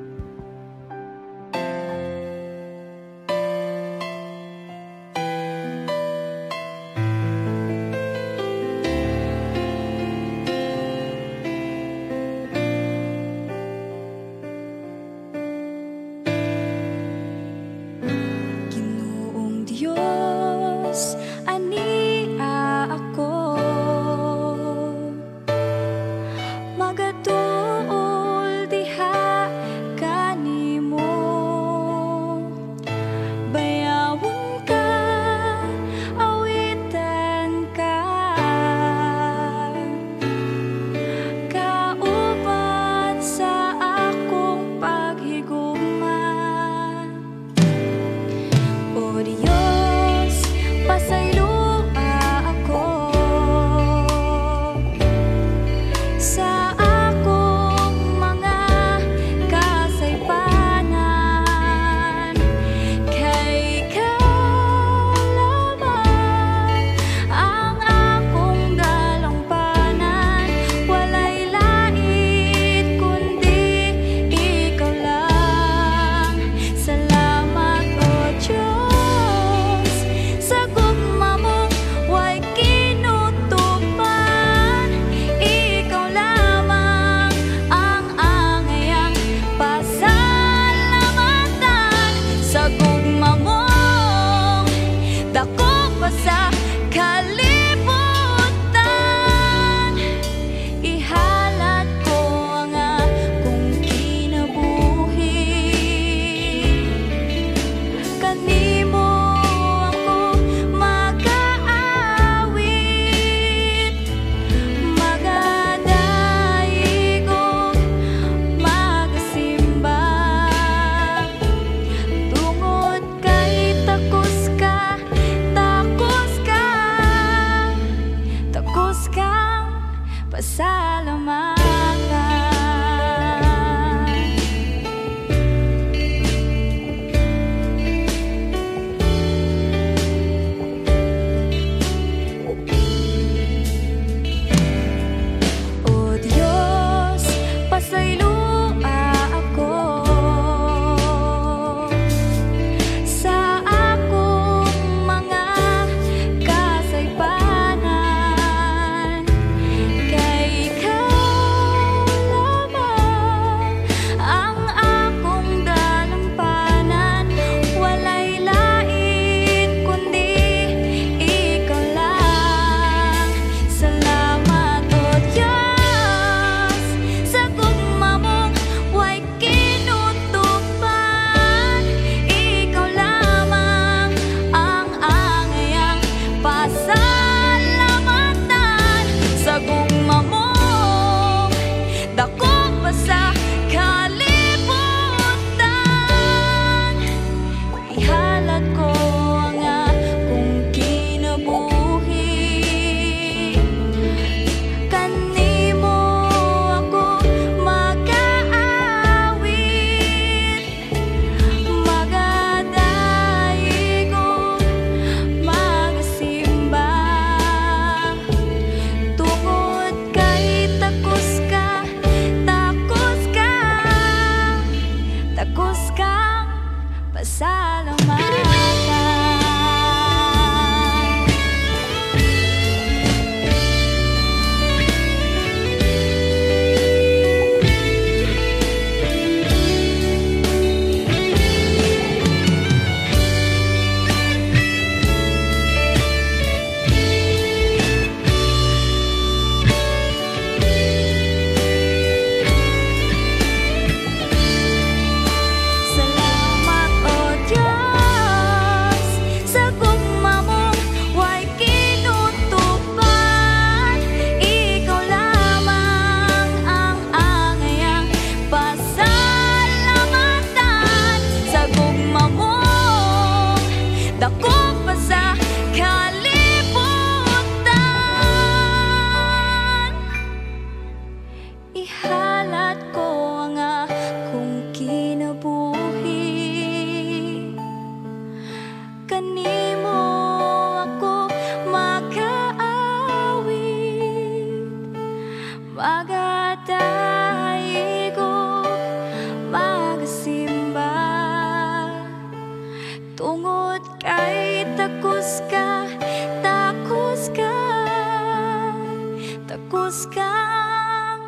lubos kang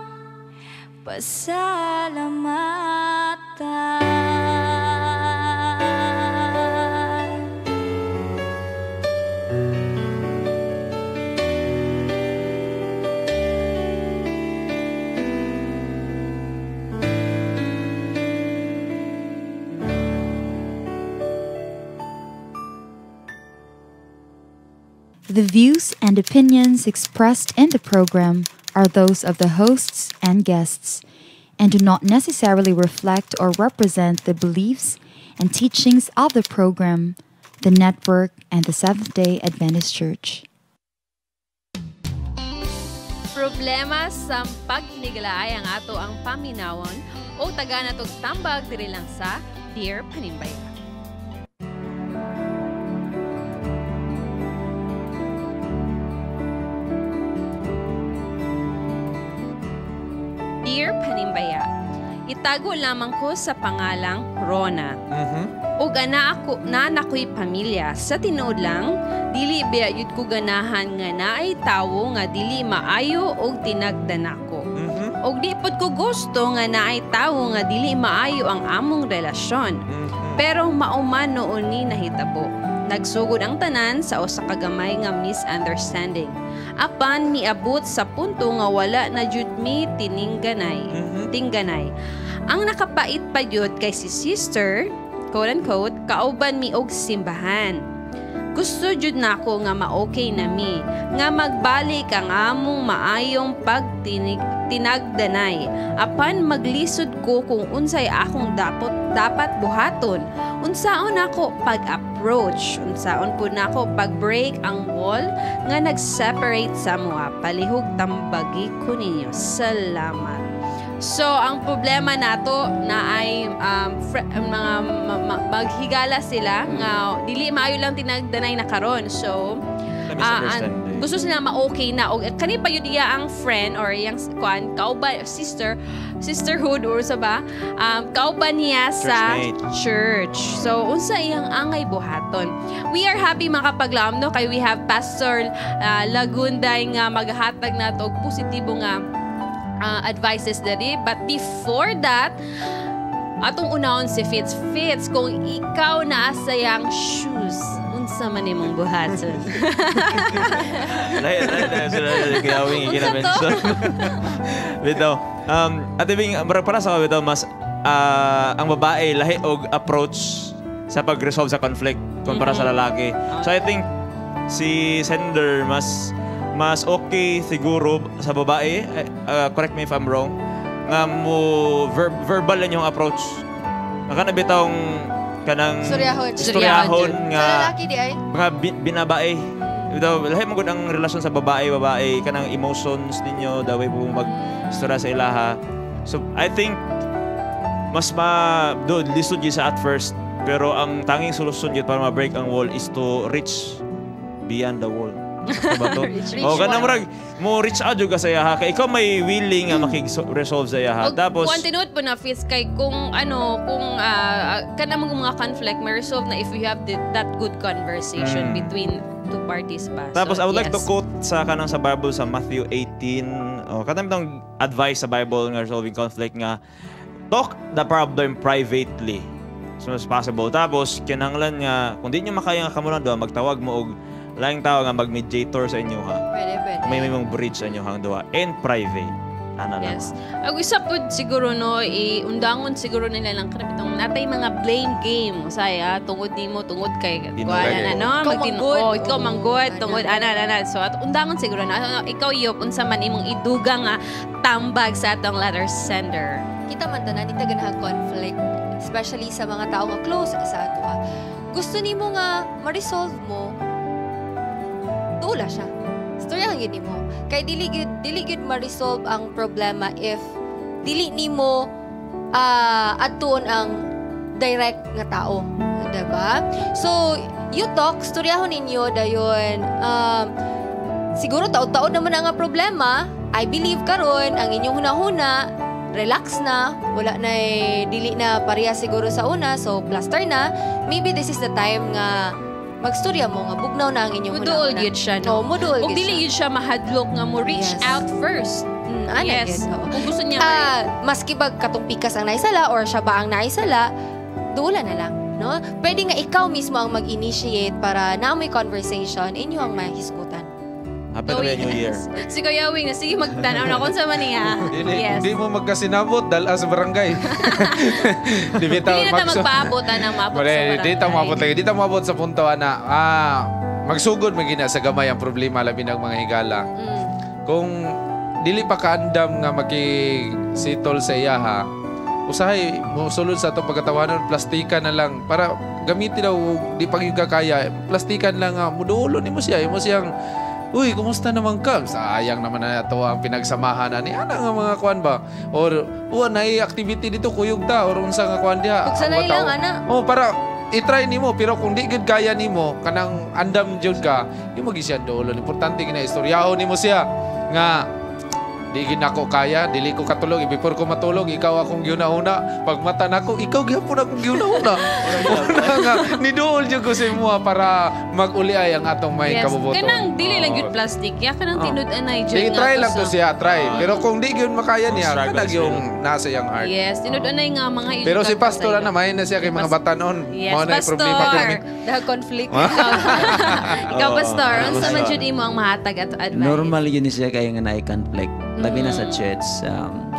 pasalamatan.
The views and opinions expressed in the program are those of the hosts and guests and do not necessarily reflect or represent the beliefs and teachings of the program, the network, and the Seventh-day Adventist Church.
Problema sa paghiniglaay ang ato ang paminawon o taga natog tambag diri lang sa Dear Panimbaya. Dear Panimbaya, itago lamang ko sa pangalang Rona. Ug ana ako na nakoy pamilya sa tinuod lang dili biya yud ko ganahan nga naay tawo nga dili maayo og tinagdan ako. Og di pod ko gusto nga naay tawo nga dili maayo ang among relasyon. Pero mauman noon ni nahitabo. Nagsugod ang tanan sa usa ka gamay nga misunderstanding. Apan niabot sa punto nga wala na jud mi tingganay. Ang nakapait pa jud kay si sister, quote unquote, kauban mi og simbahan. Gusto jud nako nga ma-okay na mi, nga magbalik ang among maayong pagtinagdanay. Apan maglisod ko kung unsay akong dapat buhaton. Unsaon ako pag-approach, unsaon po nako pag-break ang wall nga nag-separate sa mua. Palihog tambagi ko ninyo. Salamat. So, ang problema nato na ay mga maghigala sila nga dili maayo lang tinagdanay na karon. So, gusto sila ma-okay na. O kani pa yun iya ang friend or yung kauban, sisterhood or sa ba, kauban niya sa church. So, unsa iyang angay buhaton. We are happy makapaglaom, no? Kay we have Pastor Lagunday nga maghatag na to positibo nga advices dali. But before that, atong unahon si Fitz. Fitz, kung ikaw naa sa yang shoes, unsa man imong buhaton?
Lain sila gawing ikinamention. Bitaw, Ate Bing, para sa bitaw mas ang babae lahi og approach sa pag-resolve sa conflict kumpara sa lalaki. So I think si sender mas okay siguro sa babae, correct me if I'm wrong, nga mo verbal lang yung approach. Naka na bitawng kanang istoryahon nga
sa lalaki di ay
mga binabae. Bitaw lahi magud ang relasyon sa babae kanang emotions ninyo daw po mag-istorya sa ilaha. So I think mas lisod gyud sa at first, pero ang tanging solusyon gyud para ma-break ang wall is to reach beyond the wall. O kanang murag mo reach out jud ka sa iyaha kay ikaw may willing nga makig-resolve sa iyaha. Tapos
kung tinuod po na Fitz kay kung kanang mga conflict may resolve na if you have that good conversation between two parties pa.
Tapos
so,
I would like to quote sa Bible sa Matthew 18. Kanang itong advice sa Bible nga resolving conflict nga talk the problem privately as soon as possible. Tapos kinahanglan nga kung di nyo makaya nga kamulan doon, magtawag mo og laing tao nga mag-mediator sa inyo ha.
Pwede.
May mong bridge sa inyo hang duha and private.
Yes. Ang isa po siguro undangon siguro nila lang kanang natay mga blame game. Saya tungod nimo tungod kay kuana na no ikaw manggod tungod ana. So at undangon siguro na ikaw yop unsa man imong iduga nga tambag sa atong letter sender.
Kita man tanan ni taganhang conflict, especially sa mga tao nga close sa ato. Gusto nimo nga ma-resolve mo, tula siya. Storyahan yun mo. Kay dili gud ma-resolve ang problema if dili nimo adtuon ang direct nga tao, diba? So, you talk, storyahon ninyo dayon. Siguro taod-taod naman ang problema. I believe karon ang inyong hunahuna, relax na, wala na dili na pareha siguro sa una, so plaster na. Maybe this is the time nga magstorya mo nga bugnaw na ang inyong
Muduol yun siya, no?
Muduol
Kung dili yun siya mahadlok nga mo reach out first. Yes. Kung gusto niya
maski ba katong pikas ang naisala or siya ba ang naisala, duulan na lang, no? Pwede nga ikaw mismo ang mag-initiate para naamoy conversation, inyo ang mahisgutan.
Happy New Year.
Si Kuya Wing, sige magtanaw na kung sa maniya.
Hindi mo magkasinabot dahil sa barangay. Hindi
na magpaabotan ng mabot sa barangay.
Hindi ta mabot sa punto na magsugod magina sa gamay ang problema labi ng mga higala. Kung dili pa kaandam nga makisitol sa iyaha, usahay mo sulod sa itong pagkatawanan, plastikan na lang para gamitin daw di pag yung kakaya, plastikan lang nga mudulo ni mo siyang uy, kumusta naman ka? Sayang naman na ito ang pinagsamahan ni ana nga mga kuan ba? Or na activity dito kuyog ta or unsa nga kuan diha?
Pagsanay lang ana.
Para i-try nimo pero kung di gid kaya nimo kanang andam jud ka, imo gi siya dolo. Importante gina istoryahon nimo siya nga di gid nako kaya, dili ko katulog, before ko matulog ikaw akong giuna-una, pag mata nako ikaw gyapon akong giuna-una. Una nga niduol jud ko sa imo para mag-uliay ang atong may kabubuto.
Kanang dili lang gyud plastic, ya kanang tinud-anay
Di
jud.
try lang to siya, try. Pero kung di gyud makaya niya, kanang yung nasa yang heart.
Yes, tinud-anay nga mga
pero si pastor na may na siya kay mga batanon.
Mao na problema kami. Dahil conflict. Ikaw pastor, unsa man jud imo ang mahatag ato advice?
Normal yun siya kay nga naay conflict. Labi na sa church,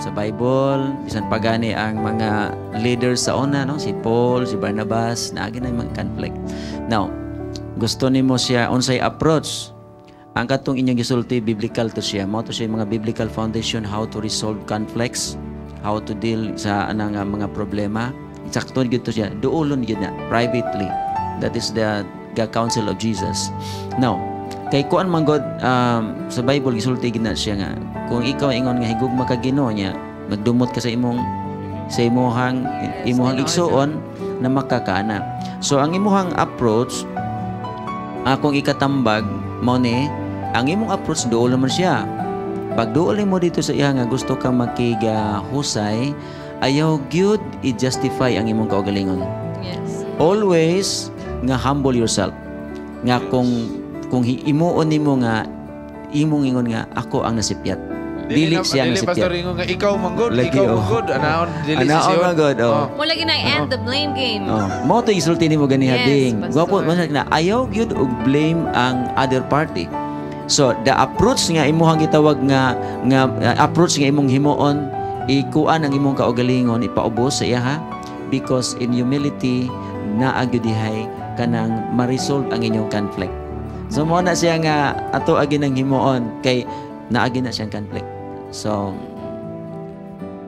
sa Bible, bisan pagani ang mga leaders sa una, no? Si Paul, si Barnabas, naagi na yung mga conflict. Now, gusto nimo siya, unsay approach, ang katong inyong gisulti, biblical to siya. Mao to siya yung mga biblical foundation, how to resolve conflicts, how to deal sa anang mga problema. Sakto gito siya, duulon gid na, privately. That is the counsel of Jesus. Now, kay kuan man God sa Bible gisulti gid na siya nga kung ikaw ingon nga higugma ka Ginoo niya magdumot ka sa imong igsuon na makakaana. So ang imuhang approach akong ikatambag mao ni ang imong approach duol man siya. Pag duol mo dito sa iya nga gusto ka makigahusay, ayaw gyud i-justify ang imong kaugalingon.
Yes.
Always nga humble yourself. Nga kung imuon nimo nga imong ingon nga ako ang nasipyat. Dili siya ang nasipyat.
Pastor ingon nga ikaw manggod, anaon dili siya.
Mo lagi na end the blame game.
Mo to isulti nimo ganiha ding. Gwapo man na ayaw gyud og blame ang other party. So the approach nga imuhang gitawag nga approach nga imong himuon ikuan ang imong kaugalingon ipaubos sa iya ha, because in humility naa gyud dihay kanang ma-resolve ang inyong conflict. So mo na siya nga ato agi nang himuon kay naagi na siyang conflict. So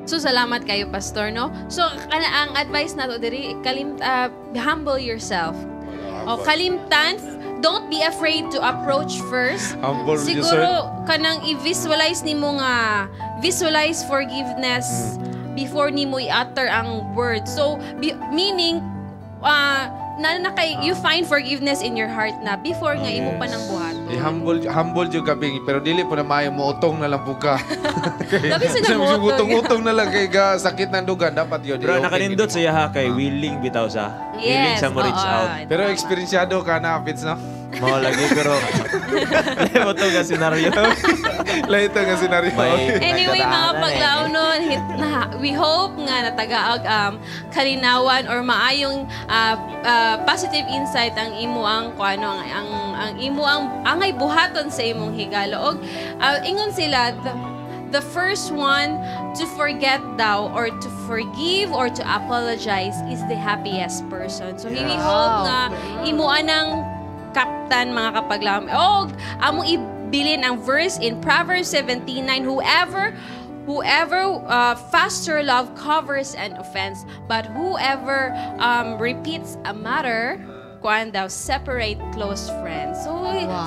salamat kayo pastor no. So ang advice nato diri humble yourself. O kalimtan, don't be afraid to approach first.
Humble
siguro kanang i-visualize nimo nga visualize forgiveness before nimo i-utter ang word. So meaning you find forgiveness in your heart na before nga imo pa nang buhat.
Humble jud ka bing pero dili po na maayo mo utong na lang po ka.
Labi sa
utong na lang kay sakit ng dugan dapat yun.
Pero nakanindot sa iya kay willing bitaw sa. Willing sa mo reach out.
Pero eksperinsyado ka na Fitz no?
Mao lagi pero lebo to nga senaryo.
Laito nga senaryo.
Anyway mga paglaw nun, we hope nga natagaag kalinawan or maayong positive insight ang imo ang kuano ang imo ang angay buhaton sa imong higalo og ingon sila the first one to forget daw or to forgive or to apologize is the happiest person. So we hope nga imo anang kaptan mga kapaglaom. Og among ibilin ang verse in Proverbs 17:9, whoever faster love covers an offense, but whoever repeats a matter kuan daw separate close friends. So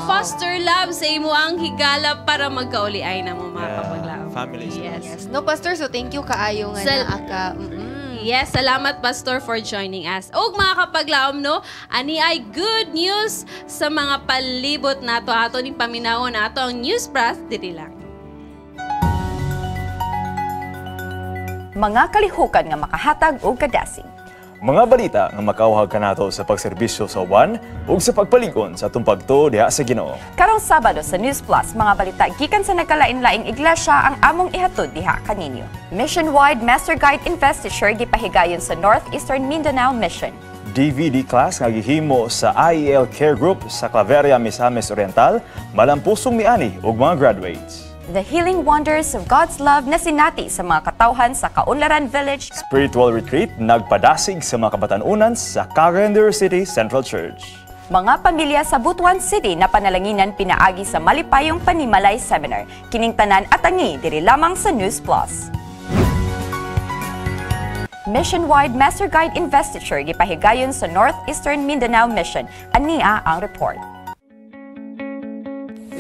foster love sa imo ang higala para magkauli-ay na mo mga kapaglaom.
Family.
Yes. No pastor, so thank you kaayo nga na aka.
Yes, salamat Pastor for joining us. Og mga kapaglaom no, ani ay good news sa mga palibot nato ato ning paminawon nato ang News Press diri lang.
Mga kalihukan nga makahatag og kadasig.
Mga balita nga makauhag kanato sa pagserbisyo sa uban ug sa pagpalig-on sa atong pagtuo diha sa Ginoo.
Karong Sabado sa News Plus, mga balita gikan sa nagkalain-laing iglesia ang among ihatod diha kaninyo. Mission-wide Master Guide Investiture gipahigayon sa Northeastern Mindanao Mission.
DVD class nga gihimo sa IEL Care Group sa Claveria, Misamis Oriental, malampusong miani ug mga graduates.
The Healing Wonders of God's Love na sinati sa mga katawhan sa Kaunlaran Village.
Spiritual Retreat nagpadasig sa mga kabatanunan sa Cagayan City Central Church.
Mga pamilya sa Butuan City na panalanginan pinaagi sa Malipayong Panimalay Seminar. Kining tanan at angi diri lamang sa News Plus. Mission-wide Master Guide Investiture gipahigayon sa Northeastern Mindanao Mission. Ania ang report.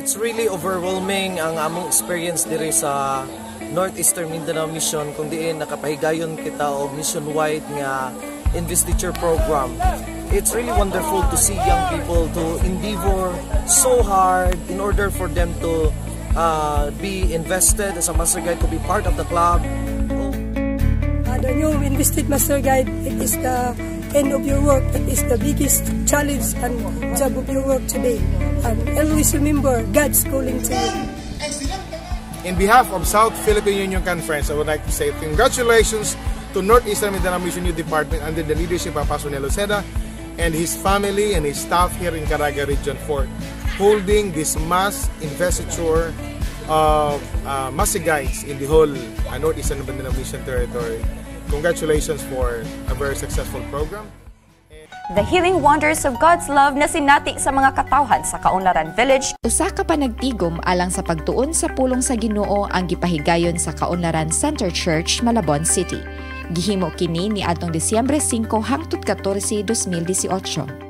It's really overwhelming ang among experience diri sa Northeastern Mindanao Mission kung diin nakapahigayon kita og mission-wide nga investiture program. It's really wonderful to see young people to endeavor so hard in order for them to be invested as a Master Guide, to be part of the club.
The new Invested Master Guide, it is the end of your work. It is the biggest challenge and job of your work today. And always remember, God's calling to you.
In behalf of South Philippine Union Conference, I would like to say congratulations to Northeastern Mindanao Mission Youth Department under the leadership of Pastor Nelo Seda and his family and his staff here in Caraga Region 4, holding this mass investiture of Master Guides in the whole Northeastern Mindanao Mission territory. Congratulations for a very successful program.
The Healing Wonders of God's Love na sinati sa mga katawhan sa Kaunlaran Village.
Usa ka panagtigom alang sa pagtuon sa pulong sa Ginoo ang gipahigayon sa Kaunlaran Center Church, Malabon City. Gihimo kini ni adtong Disyembre 5 hangtod 14, 2018.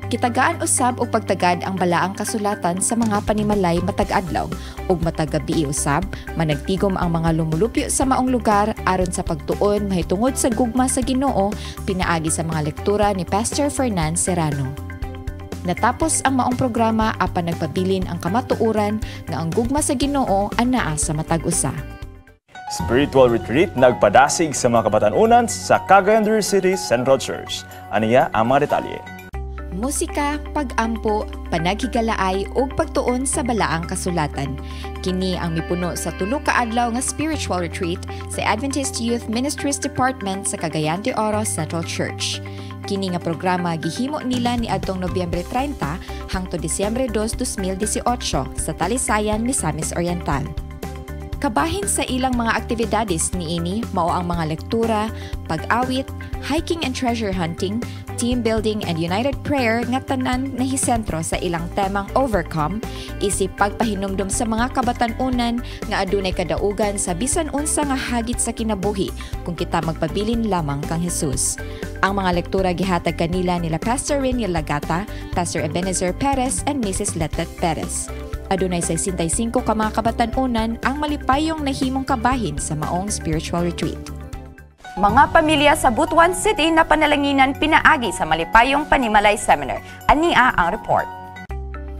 Kitagaan usab og pagtagad ang balaang kasulatan sa mga panimalay matag adlaw ug matag gabi usab managtigom ang mga lumulupyo sa maong lugar aron sa pagtuon mahitungod sa gugma sa Ginoo pinaagi sa mga lektura ni Pastor Fernan Serrano. Natapos ang maong programa apan nagpabilin ang kamatuoran nga ang gugma sa Ginoo anaa sa matag usa.
Spiritual Retreat nagpadasig sa mga kabatanunan sa Cagayan City Central Church. Aniya ang mga detalye.
Musika, pag-ampo, panaghigalaay ug pagtuon sa balaang kasulatan. Kini ang mipuno sa tulo ka adlaw nga spiritual retreat sa Adventist Youth Ministries Department sa Cagayan de Oro Central Church. Kini nga programa gihimo nila ni adtong Nobyembre 30 hangtod Disyembre 2, 2018 sa Talisayan, Misamis Oriental. Kabahin sa ilang mga aktibidades niini mao ang mga lektura, pag-awit, hiking and treasure hunting, team building and united prayer nga tanan nahisentro sa ilang temang overcome, isip pagpahinumdum sa mga kabatanunan nga adunay kadaugan sa bisan unsa nga hagit sa kinabuhi kung kita magpabilin lamang kang Hesus. Ang mga lektura gihatag kanila nila Pastor Reniel Lagata, Pastor Ebenezer Perez and Mrs. Letet Perez. Adunay 65 ka mga kabatanunan ang malipayong nahimong kabahin sa maong spiritual retreat.
Mga pamilya sa Butuan City na panalanginan pinaagi sa Malipayong Panimalay Seminar. Ania ang report.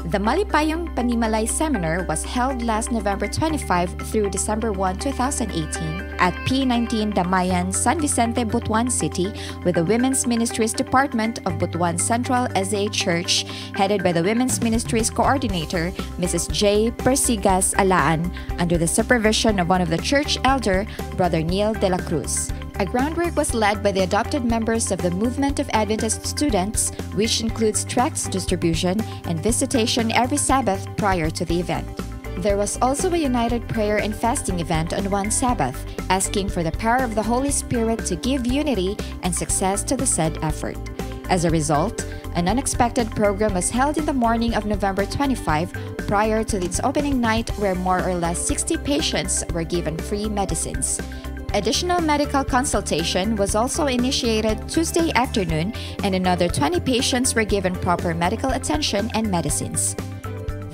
The Malipayong Panimalay Seminar was held last November 25 through December 1, 2018 at P19 Damayan, San Vicente, Butuan City with the Women's Ministries Department of Butuan Central SDA Church headed by the Women's Ministries Coordinator, Mrs. J. Persigas Alaan, under the supervision of one of the church elder, Brother Neil de la Cruz. A groundwork was led by the adopted members of the Movement of Adventist Students, which includes tracts distribution and visitation every Sabbath prior to the event. There was also a united prayer and fasting event on one Sabbath, asking for the power of the Holy Spirit to give unity and success to the said effort. As a result, an unexpected program was held in the morning of November 25 prior to its opening night where more or less 60 patients were given free medicines. Additional medical consultation was also initiated Tuesday afternoon and another 20 patients were given proper medical attention and medicines.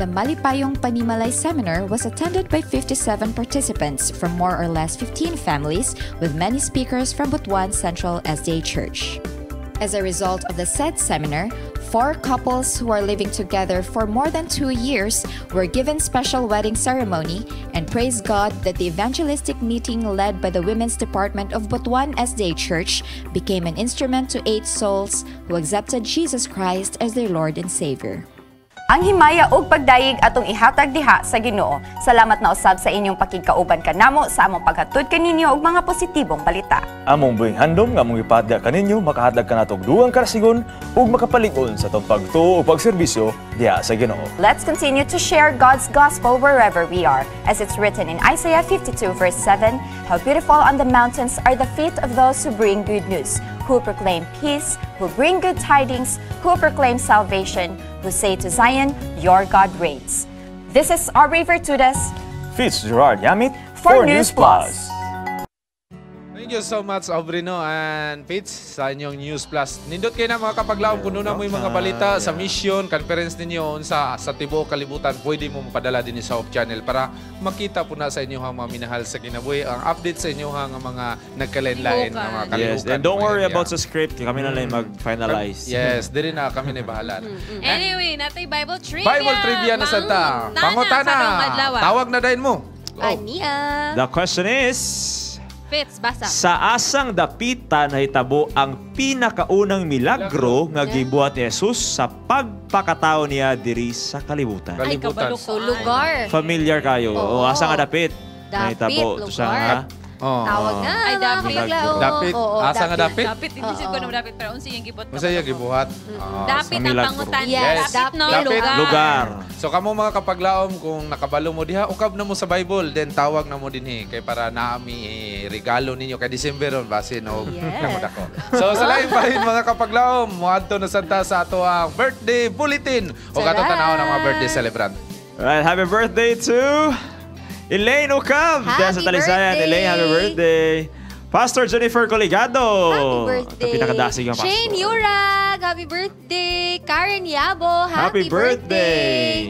The Malipayong Panimalay Seminar was attended by 57 participants from more or less 15 families with many speakers from Butuan Central SDA Church. As a result of the said seminar, 4 couples who are living together for more than 2 years were given special wedding ceremony, and praise God that the evangelistic meeting led by the Women's Department of Butuan SDA Church became an instrument to 8 souls who accepted Jesus Christ as their Lord and Savior.
Ang himaya ug pagdayeg atong ihatag diha sa Ginoo. Salamat na usab sa inyong pakigkauban kanamo sa among paghatod kaninyo og mga positibong balita.
Among buhing handom nga among ipadya kaninyo makahatag kanatong dugang karasigon ug makapalig-on sa tong pagtuo ug pagserbisyo diha sa Ginoo.
Let's continue to share God's gospel wherever we are. As it's written in Isaiah 52 verse 7, how beautiful on the mountains are the feet of those who bring good news, who proclaim peace, who bring good tidings, who proclaim salvation, who say to Zion, your God reigns. This is Aubrey Vertudes,
Fitzgerald Yamit
for News Plus.
Thank you so much, Aubrey, no, and Fitz, sa inyong News Plus. Nindot kayo na mga kapaglaom kung doon na mo yung mga balita sa mission, conference ninyo sa tibuok kalibutan, pwede mo mapadala din sa Hope Channel para makita po na sa inyo ang mga minahal sa kinabuhi, ang update sa inyo ang mga nagkalain-lain, mga kalibukan.
Yes, and don't worry about sa script, kami na lang mag-finalize.
Yes, diri na kami na bahala.
Anyway, natay Bible Trivia.
Bible Trivia na sa ta. Pangutana. Tawag na dahin mo.
Ania.
The question is,
Fitz, basa.
sa asang dapita nahitabo ang pinakaunang milagro nga gibuhat ni Jesus sa pagpakatao niya diri sa kalibutan.
Ay, kabalo ko. Lugar.
Familiar kayo? O asa nga dapit?
Dapit,
Nahitabo. Sa
lugar.
nga?
Tawag na.
Ay, dapit.
Dapit. Asa nga dapit?
Dapit, hindi ko na dapit, pero unsa yung gibot.
Unsa yung gibuhat?
Dapit ang pangutan.
Yes,
Dapit no
lugar.
So kamo mga kapaglaom kung nakabalo mo diha, ukab na mo sa Bible, then tawag na mo dinhi kay para naami regalo ninyo kay December ron basin og namudako. So sa lain pa rin mga kapaglaom, moadto na santa sa ato ang birthday bulletin o katong tanaw ng mga birthday celebrant.
Right, happy birthday to Elaine Ocab. Happy sa Talisayan. Elaine, happy birthday. Pastor Jennifer Coligado.
Happy birthday.
Pinakadasig ang pastor.
Shane Yurag, happy birthday. Karen Yabo, happy birthday.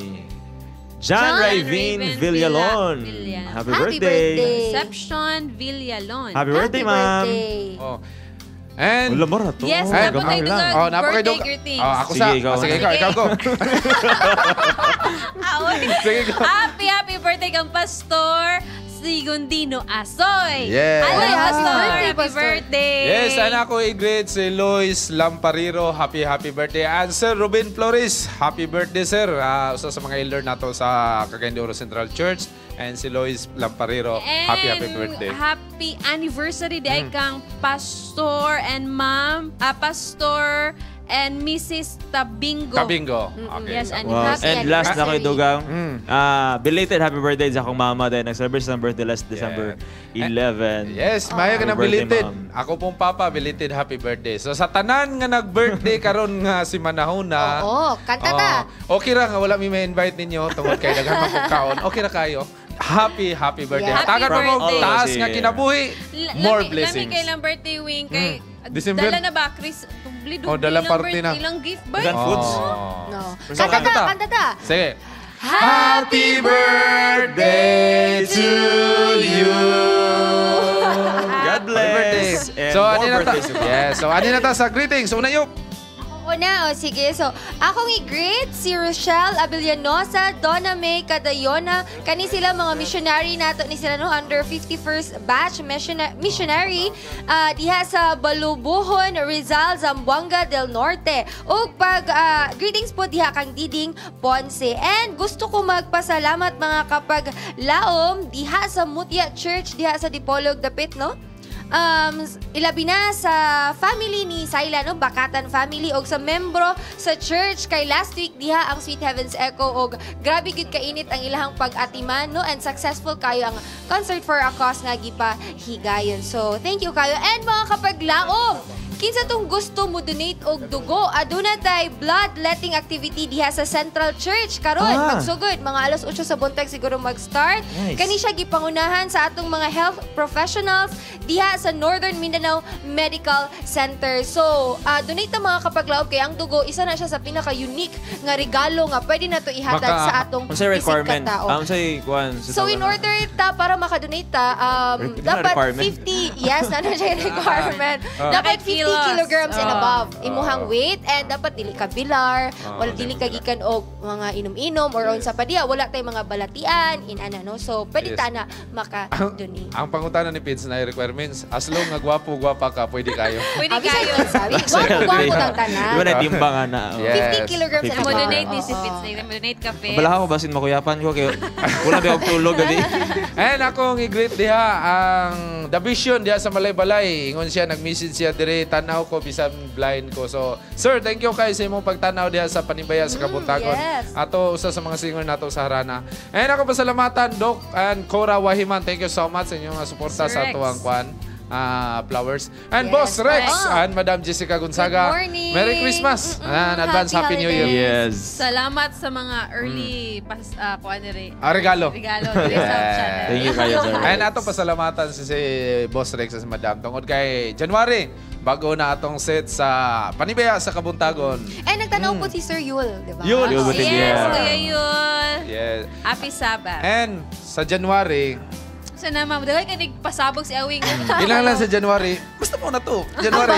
John Ravine Villalon. Happy birthday.
Conception Villalon.
Happy birthday, ma'am.
Oh. And
yes, dapat kayo doon birthday greetings.
Ako sa. Sige, ikaw go.
Happy birthday kang Pastor Sigundino Asoy.
Yes.
Hello, Pastor.
Happy
birthday.
Yes, anak ko i-greet si Lois Lampariro. Happy birthday. And Sir Ruben Flores, happy birthday, sir. Usa sa mga elder nato sa Cagayan de Oro Central Church. And si Lois Lampariro, happy birthday.
Happy anniversary day kang Pastor and Ma'am, Pastor and Mrs. Tabingo.
Tabingo. Okay.
Yes,
and last na kayo dugang, belated happy birthday sa akong mama din. Nag-celebrate ng birthday last December 11.
Yes, maya ka na belated. Ako pong papa, belated happy birthday. So sa tanan nga nag-birthday karon nga si Manahuna.
Oo, kanta ta.
Okay ra nga wala mi ma-invite ninyo tungod kay daghan man kaon. Okay ra kayo. Happy birthday.
Yeah.
Tagan mo taas nga kinabuhi. More blessings.
Lami kay lang birthday wing kay
December.
dala na ba Chris?
Dala party na.
Ilang gift ba?
Ilang foods?
No.
So,
Kanta ta.
Sige. Happy birthday to you.
God bless.
So, ani na ta sa greetings. Una yung
Una, sige. So, akong i-greet si Rochelle Abellanosa, Donna May Cadayona. Kani sila mga missionary nato ni sila no under 51st batch missionary diha sa Balubuhon, Rizal, Zamboanga del Norte. Ug pag greetings po diha kang Diding Ponce. And gusto ko magpasalamat mga kapaglaom diha sa Mutya Church diha sa Dipolog Dapit, no? Ilabi na sa family ni Saila, no? Bakatan family og sa membro sa church kay last week diha ang Sweet Heavens Echo og grabe gid kainit ang ilahang pag-atiman, no? And successful kayo ang concert for a cause nga gipahigayon. So thank you kayo. And mga kapaglaom, kinsa tong gusto mo donate og dugo, aduna tay bloodletting activity diha sa Central Church karon. Magsugod mga alas 8 sa buntag siguro mag-start.
Nice.
Kani siya gipangunahan sa atong mga health professionals diha sa Northern Mindanao Medical Center. So, donate na mga kapaglaob kay ang dugo isa na siya sa pinaka-unique nga regalo nga pwede na to ihatag sa atong
isip
katao. So, in order ta para makadonate ta, dapat 50, yes, na siya requirement. Dapat 50 kilograms and above. Imuhang weight and dapat dili ka bilar, wala dili ka gikan og mga inom-inom or unsa pa diya, wala tay mga balatian no. So pwede ta na maka-duni.
Ang pangutana ni Pins na requirements, as long nga gwapa ka, pwede kayo.
Pwede kayo.
Sabi, gwapo tang tanan.
Iba na timbangan na.
50 kilograms and above.
Mo-donate ni si Fitz. Mo-donate ka, Fitz.
Bala ako basin makuyapan ko kay wala ba og tulog gani.
And akong i-greet diha ang The Vision diha sa Balay-Balay. Ingon siya, nag-message siya dire, tanaw ko bisan blind ko. So, sir, thank you kay sa imong pagtanaw diha sa Panibaya sa Kabuntagon.
Yes.
Ato usa sa mga singer nato sa Harana. And ako pasalamatan Doc and Cora Wahiman. Thank you so much sa inyong suporta sa tuwang kwan. Flowers. And
Yes,
Boss Rex
Rex.
and Madam Jessica Gonzaga.
Good morning.
Merry Christmas and advance Happy New Year.
Yes.
Salamat sa mga early
Regalo.
Regalo. Channel.
Thank you kayo, sir.
And ato pasalamatan si Boss Rex sa Madam tungod kay January bago na atong set sa Panibaya sa Kabuntagon.
And nagtanaw po si Sir Yul, di ba?
Yul. Yul Butin,
Yes,
yeah.
Kuya Yul.
Yes.
Happy Sabbath.
And sa January,
Sana ma'am, dahil ka nagpasabog si Awing.
ilang lang sa January, basta mo na to. January.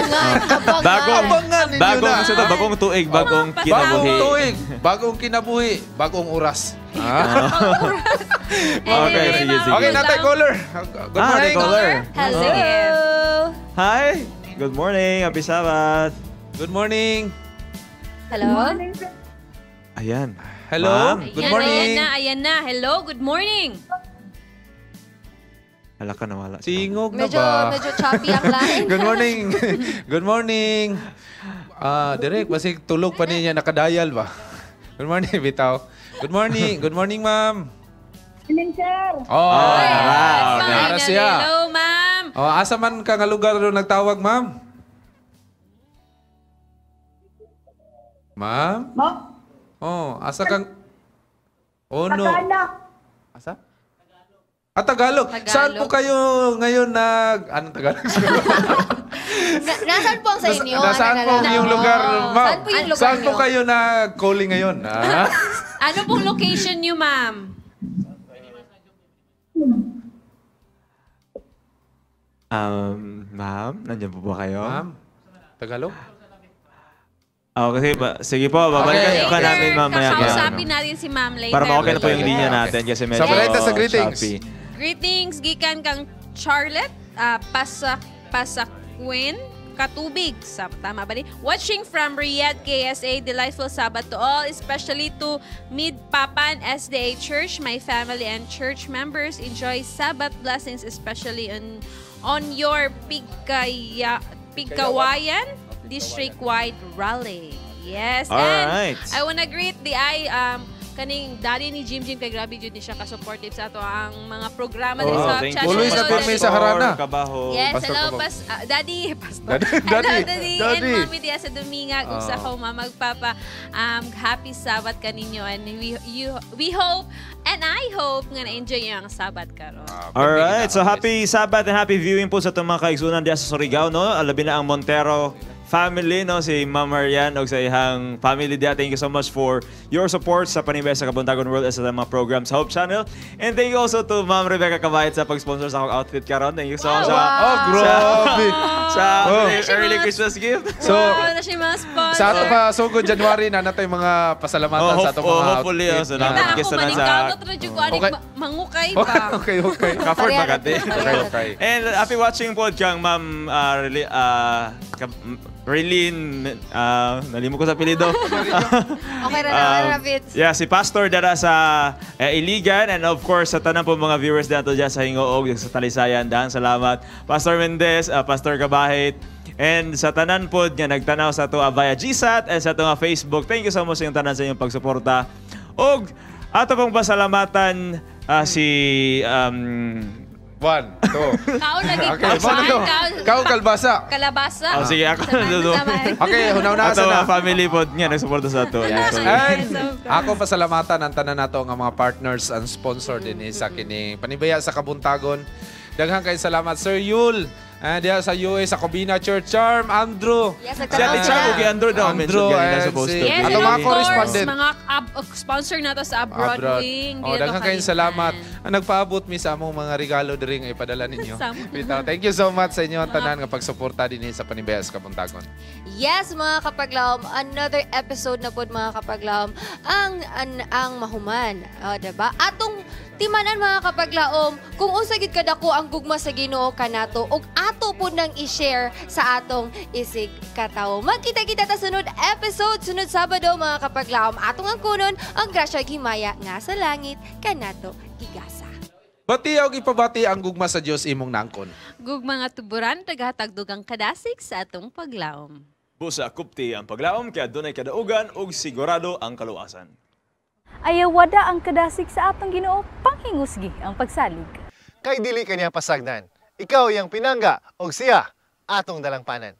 Bagong tuig, bagong kinabuhi.
Bagong tuig, bagong kinabuhi, bagong oras.
Okay, sige.
Okay, natay caller. Good morning.
caller.
Hello.
Hi. Good morning. Happy Sabbath.
Good morning.
Hello.
Ayan.
Hello.
Ma'am.
Good morning.
Ayan na. Hello, good morning.
Hala ka nawala.
Singog na ba?
Medyo choppy ang line.
Good morning. Good morning. Direk, basig tulog pa niya nakadial ba? Good morning, Bitaw. Good morning. Good morning, ma'am.
Morning, sir.
Oh,
Nara
siya.
Hello, ma'am.
Oh, asa man ka nga lugar ro nagtawag, ma'am? Ma'am? Oh, asa kang... Oh, no. Asa? Tagalog. Saan po kayo ngayon anong Tagalog?
Nasaan po ang sa inyo?
Nasaan po yung lugar, ma'am?
Saan po yung lugar
Saan po
nyo?
kayo calling ngayon?
Ano pong location niyo, ma'am?
Ma'am, nandiyan po ba kayo?
Ma'am? Tagalog?
Kasi sige po, babalikan ka namin mamaya.
Kakausapin natin si ma'am later.
Para okay na po yung linya natin kasi medyo
sa greetings.
choppy.
Greetings, gikan kang Charlotte, Pasakwin, Katubig. Tama ba rin? Watching from Riyadh, KSA, delightful Sabbath to all, especially to Mid-Papan SDA Church, my family and church members. Enjoy Sabbath blessings, especially on your Pigkawayan district-wide rally. Yes.
Alright.
And I wanna greet kaning daddy ni Jim kay grabe jud ni siya ka-supportive sa ato ang mga programa din sa
thank
chat.
you.
Always na kami sa Harana.
Kabaho.
Yes,
Pastor
hello,
Kabaho.
Daddy. Pastor.
Daddy.
Hello, Daddy. And Mommy Dia sa Dominga. Kung sa ko, magpapa happy Sabbath kaninyo. And we hope, and I hope, nga na-enjoy niyo ang Sabbath karon.
Alright, so happy Sabbath and happy viewing po sa itong mga kaigsunan diya sa Surigao, no? Alabi na ang Montero family, no? Si Ma'am Marian o sa ihang family diya. Thank you so much for your support sa Panibaya sa Kabuntagon World at sa mga programs sa Hope Channel. And thank you also to Ma'am Rebecca Kabayat sa pag-sponsor sa akong outfit karon. Thank you so much.
Grabe.
Sa early Christmas gift.
So,
na siya mga sponsor.
sa ato pa, so good January na natay mga pasalamatan sa ato mga
hopefully,
outfit
so
na-
Kita
Kiss
ako
na sa-
maningkaw na radyo ko.
Okay.
Mangukay ba?
Okay.
Kaford Makati.
Okay.
And happy watching po kang Ma'am Relin, nalimot ko sa apelido.
Okay na, Fitz.
Yeah, si Pastor dara sa Iligan and of course sa tanan po mga viewers dito dyan sa Hingoog, sa Talisayan. Dahang salamat. Pastor Mendez, Pastor Kabahit, and sa tanan po nga nagtanaw sa ito via GSAT and sa ito nga Facebook. Thank you so much sa inyong tanan sa inyong pagsuporta. Og ato pong pasalamatan si...
1, 2.
Kao lagi
Okay, Kau kalbasa.
Kalabasa.
sige, ako na doon.
Okay, hunaw-na
Ato
na.
mga family po niya nagsuporta sa ito.
Yes.
So,
And ako pasalamatan ang tanan nato nga mga partners and sponsor din sa kini Panibaya sa Kabuntagon. Daghang kay salamat Sir Yul. Diya sa US, sa Cobina Church Charm, Andrew.
Yes,
si Ate Chang, okay, Andrew daw.
Andrew and
supposed
si...
to.
Yes,
Ato
and
mga
of course,
correspondent.
mga sponsor na to sa Abroad Wing.
Daghang kayong salamat. nagpaabot mi sa among mga regalo diri nga ipadala ninyo. Bitaw, thank you so much sa inyo ang tanan nga pagsuporta dinhi sa Panimbayas Kabuntagon.
Yes, mga kapaglawom, another episode na pod mga kapaglawom ang mahuman, diba? Atong timanan mga kapaglawom, kung unsa gid kadako ang gugma sa Ginoo kanato ug ato pod nang i-share sa atong isig katawo. Magkita-kita ta sunod episode sunod Sabado mga kapaglawom. Atong ang kunon ang grasya ug himaya nga sa langit kanato gigasa.
Bati og ipabati ang gugma sa Dios imong nangkon.
Gugma nga tuburan tagatagdugang kadasig sa atong paglawom.
Busa kupti ang paglaom kaya dunay kadaugan ug sigurado ang kaluwasan.
Ayaw wada ang kadasig sa atong Ginoo panghingusgi ang pagsalig.
Kay dili kaniya pasagdan. Ikaw yang pinangga og siya atong dalangpanan.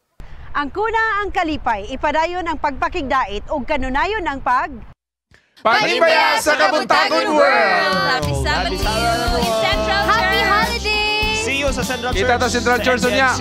Ang kuna ang kalipay, ipadayon ang pagpakigdait ug kanunayon ang
Panimbayas sa Kabuntagon World!
Happy Sabbath to you in Central Church!
Happy holidays!
See you sa Central
Kita
Church.
ta Central Church niya.